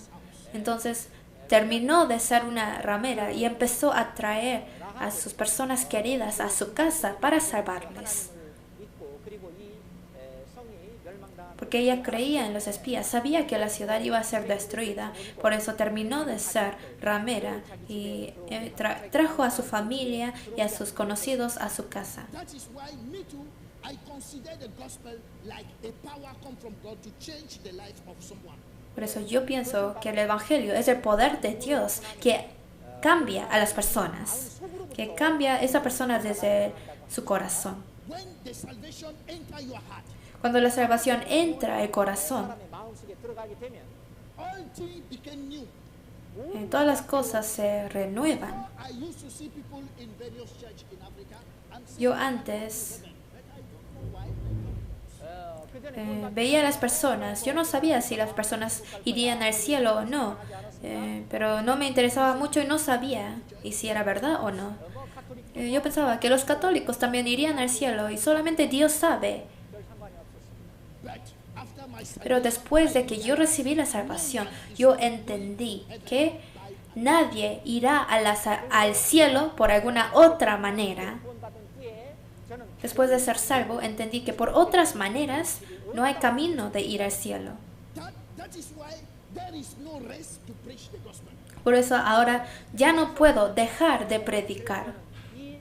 Speaker 3: Entonces terminó de ser una ramera y empezó a traer a sus personas queridas a su casa para salvarles.
Speaker 2: 믿고 그리고 이 성이 멸망당한
Speaker 3: Porque ella creía en los espías, sabía que la ciudad iba a ser destruida, por eso terminó de ser ramera y trajo a su familia y a sus conocidos a su casa.
Speaker 1: that is why me too, I consider the gospel like a power come from God to change the life of someone.
Speaker 3: Por eso yo pienso que el Evangelio es el poder de Dios que cambia a las personas, que cambia a esa persona desde su corazón.
Speaker 1: When the salvation enter your heart,
Speaker 3: Cuando la salvación entra al corazón,
Speaker 2: 사람의 마음속에 들어가게 되면
Speaker 1: all things became new.
Speaker 3: todas las cosas se renuevan.
Speaker 1: I used to see people in various churches in Africa and say,
Speaker 3: Yo antes
Speaker 1: but I don't know why.
Speaker 3: veía a las personas, yo no sabía si las personas irían al cielo o no, pero no me interesaba mucho y no sabía y si era verdad o no. Yo pensaba que los católicos también irían al cielo y solamente Dios sabe.
Speaker 1: But after my
Speaker 3: Pero después de que yo recibí la salvación, yo entendí que nadie irá al cielo por alguna otra manera.
Speaker 2: 구원받은 뒤에 저는
Speaker 3: Después de ser salvo, entendí que por otras maneras no hay camino de ir al cielo.
Speaker 1: That is why there is no rest to preach the gospel.
Speaker 3: Por eso ahora ya no puedo dejar de predicar.
Speaker 2: 이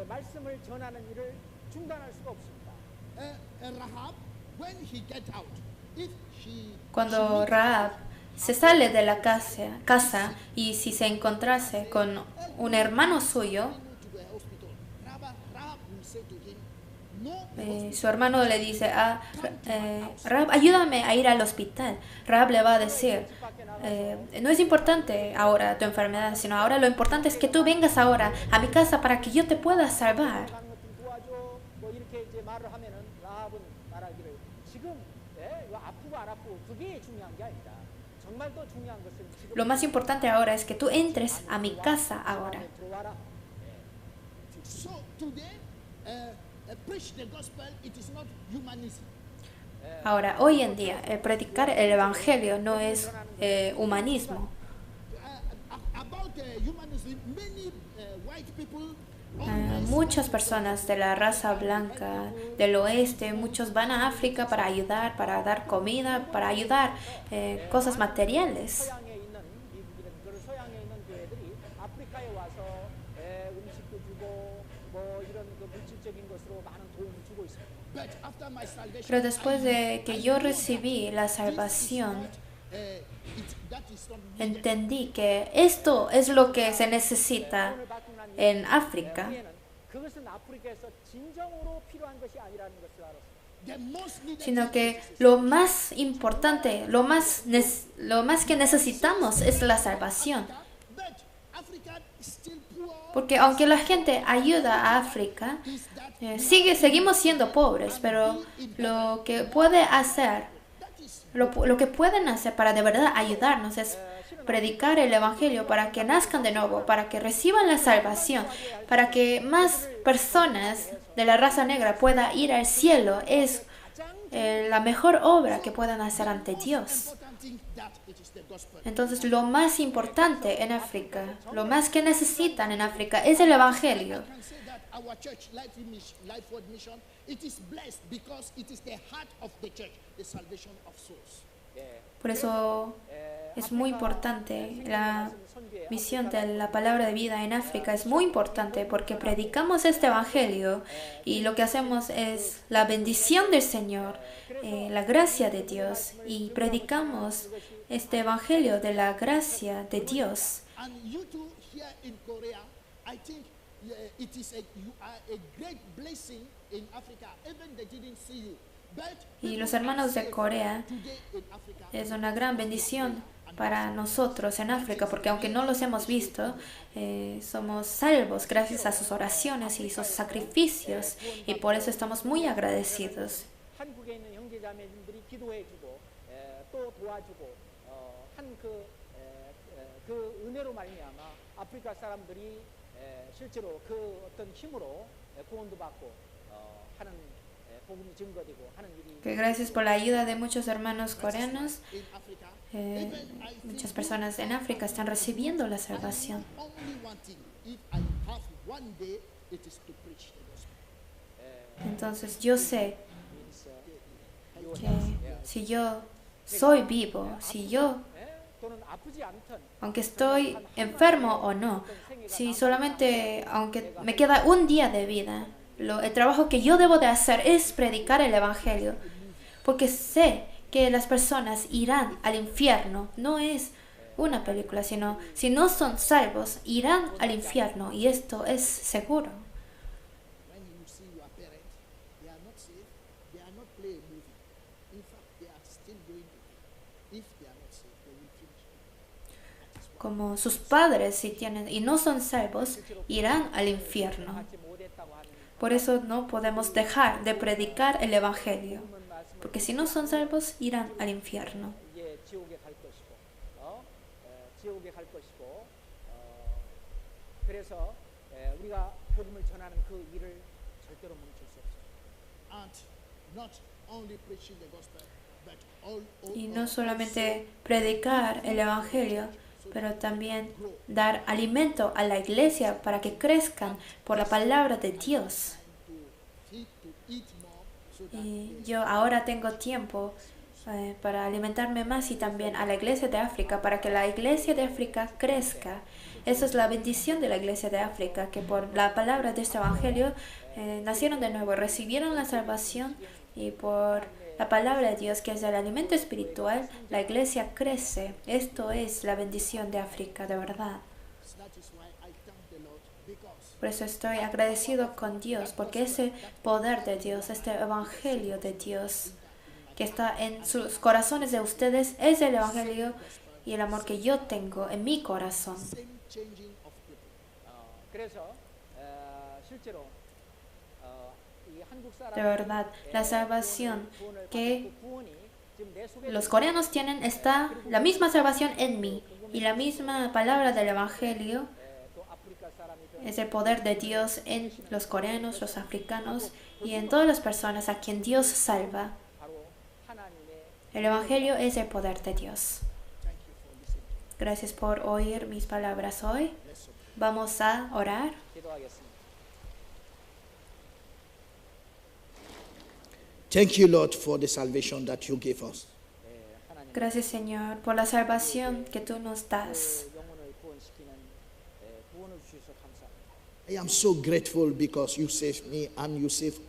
Speaker 2: 말씀을 전하는 일을 중단할 수가 없습니다.
Speaker 1: Rahab, when he get out, if she
Speaker 3: Cuando Rahab se sale de la casa y si se encontrase con un hermano suyo,
Speaker 1: go to the hospital, Rahab will say to him, no,
Speaker 3: su hermano le dice, Rahab, ayúdame a ir al hospital. Rahab le va a decir, no es importante ahora tu enfermedad, sino ahora lo importante es que tú vengas ahora a mi casa para que yo te pueda salvar.
Speaker 2: 하는 것좀 도와줘. 뭐 이렇게 이제 말을 하면은 라합은 말하기를 지금 이거 아프고 안 아프고 그게 중요한 게 아니다. 정말 더 중요한 것은 지금
Speaker 3: Lo más importante ahora es que tú entres a mi casa ahora.
Speaker 2: 들어와라.
Speaker 1: so today, preach the gospel, it is not humanism.
Speaker 3: Ahora, hoy en día, predicar el evangelio no es humanismo.
Speaker 1: About humanism, many white people
Speaker 3: Muchas personas de la raza blanca del oeste, muchos van a África para ayudar, para dar comida, para ayudar cosas materiales.
Speaker 2: 서양에 있는 미국이든 그 서양에 있는 교회들이 아프리카에 와서 음식도 주고 뭐 이런 그 물질적인 것으로 많은 도움을 주고 있습니다.
Speaker 1: but after my salvation,
Speaker 3: Pero después de que yo recibí la salvación,
Speaker 1: that is not
Speaker 3: entendí que esto es lo que se necesita
Speaker 2: 구원을 받고 난
Speaker 3: en África,
Speaker 2: 이후에는 그것은 아프리카에서 진정으로 필요한 것이 아니라는 것을 알았습니다.
Speaker 1: the most needed
Speaker 3: sino que lo más importante, lo más que necesitamos es la salvación.
Speaker 1: but Africa is still poor.
Speaker 3: Porque aunque la gente ayuda a África, seguimos siendo pobres, pero lo que puede hacer, lo que pueden hacer para de verdad ayudarnos es predicar el Evangelio para que nazcan de nuevo, para que reciban la salvación, para que más personas de la raza negra puedan ir al cielo. Es la mejor obra que puedan hacer ante Dios.
Speaker 1: Important thing that it is the gospel.
Speaker 3: Entonces lo más importante en África, lo más que necesitan en África es el Evangelio.
Speaker 1: I can say that our church, Lifeword Mission, it is blessed because it is the heart of the church, the salvation of souls.
Speaker 3: Por eso es muy importante la misión de la palabra de vida en África. Es muy importante porque predicamos este Evangelio y lo que hacemos es la bendición del Señor, la gracia de Dios, y predicamos este Evangelio de la gracia de Dios.
Speaker 1: And you too here in Korea, I think it is you are a great blessing in Africa. Even they didn't see you. But
Speaker 3: Y los hermanos de Corea
Speaker 1: today in Africa,
Speaker 3: es una gran bendición para nosotros en África, porque aunque no los hemos visto, somos salvos gracias a sus oraciones y sus sacrificios, y por eso estamos muy agradecidos.
Speaker 2: 한국에 있는 형제자매님들이 기도해주고 또 도와주고 한 그 은혜로 말미암아 아프리카 사람들이 실제로 그 어떤 힘으로 구원도 받고 하는 복음이 증거되고 하는 일이
Speaker 3: Que gracias por la ayuda de muchos hermanos coreanos,
Speaker 1: in Africa,
Speaker 3: muchas personas en África están recibiendo la salvación.
Speaker 1: only one thing. If I have one day, it is to preach the gospel.
Speaker 3: Entonces yo sé que si yo soy vivo, si yo,
Speaker 2: 또는 아프지 않든
Speaker 3: aunque estoy enfermo o no, si solamente, aunque me queda un día de vida, el trabajo que yo debo de hacer es predicar el Evangelio, porque sé que las personas irán al infierno. No es una película, sino si no son salvos, irán al infierno, y esto es seguro.
Speaker 1: When you see your parents, they are not saved, they are not play a movie. In fact, they are still going to hell. If they are not saved, they will finish.
Speaker 3: Como sus padres, si tienen y no son salvos, irán al infierno.
Speaker 2: 하지 못했다고 하는
Speaker 3: Por eso no podemos dejar de predicar el Evangelio, porque si no son salvos, irán al infierno.
Speaker 2: 이제 지옥에 갈 것이고 지옥에 갈 것이고 그래서 우리가 복음을 전하는 그 일을 절대로 멈출 수 없어요.
Speaker 1: And not only preaching the gospel, but all
Speaker 3: Y no solamente predicar el Evangelio, pero también dar alimento a la iglesia para que crezcan por la palabra de Dios.
Speaker 1: to eat more so that
Speaker 3: Y yo ahora tengo tiempo para alimentarme más y también a la iglesia de África, para que la iglesia de África crezca. Esa es la bendición de la iglesia de África, que por la palabra de este evangelio nacieron de nuevo, recibieron la salvación y por la palabra de Dios, que es el alimento espiritual, la iglesia crece. Esto es la bendición de África, de verdad.
Speaker 1: that is why I thank the Lord, because
Speaker 3: Por eso estoy agradecido con Dios, porque ese poder de Dios, este evangelio de Dios que está en sus corazones de ustedes, es el evangelio y el amor que yo tengo en mi corazón.
Speaker 1: same changing of people.
Speaker 2: 그래서 실제로 이 한국 사람
Speaker 3: De verdad, la salvación que los coreanos tienen está la misma salvación en mí y la misma palabra del evangelio
Speaker 2: 또 아프리카 사람이든
Speaker 3: es el poder de Dios en los coreanos, los africanos y en todas las personas a quien Dios salva.
Speaker 2: 바로 하나님의
Speaker 3: El evangelio es el poder de Dios.
Speaker 1: Thank you for listening.
Speaker 3: Gracias por oír mis palabras hoy. Vamos a orar.
Speaker 2: 기도하겠습니다.
Speaker 1: Thank you, Lord, for the salvation that you gave us.
Speaker 2: 하나님
Speaker 3: Gracias, Señor, por la salvación que tú nos das.
Speaker 2: 영혼을 구원시키는 구원을 주셔서 감사합니다.
Speaker 1: I am so grateful because you saved me and you saved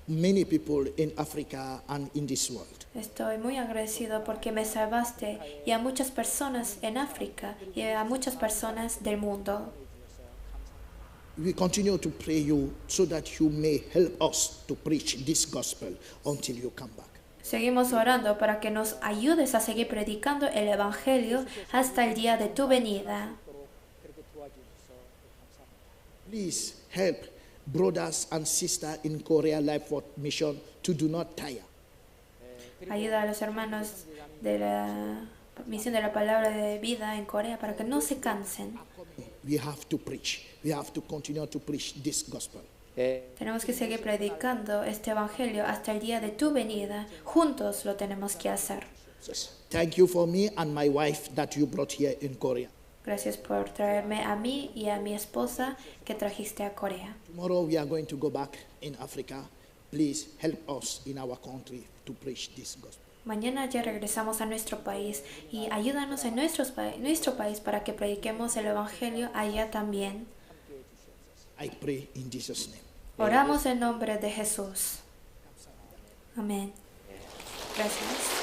Speaker 1: many people in Africa and in this world.
Speaker 3: Estoy muy agradecido porque me salvaste y a muchas personas en África y a muchas personas del mundo.
Speaker 1: We continue to pray you so that you may help us to preach this gospel until you come back.
Speaker 3: Seguimos orando para que nos ayudes a seguir predicando el Evangelio hasta el día de tu venida.
Speaker 2: 그렇게 도와주셔서 감사합니다.
Speaker 1: Please help brothers and sisters in Korea Life World Mission to do not tire.
Speaker 3: Ayuda a los hermanos de la misión de la palabra de vida en Corea para que no se cansen.
Speaker 1: We have to preach. We have to continue to preach this gospel.
Speaker 3: Tenemos que seguir predicando este Evangelio hasta el día de tu venida. Juntos lo tenemos que hacer.
Speaker 1: Yes. Thank you for me and my wife that you brought here in Korea.
Speaker 3: Gracias por traerme a mí y a mi esposa que trajiste a Corea.
Speaker 1: Tomorrow we are going to go back in Africa. Please help us in our country to preach this gospel.
Speaker 3: Mañana ya regresamos a nuestro país y ayúdanos en nuestro país para que prediquemos el Evangelio allá también.
Speaker 1: I pray in Jesus' name.
Speaker 3: Oramos en nombre de Jesús. Amén. Gracias.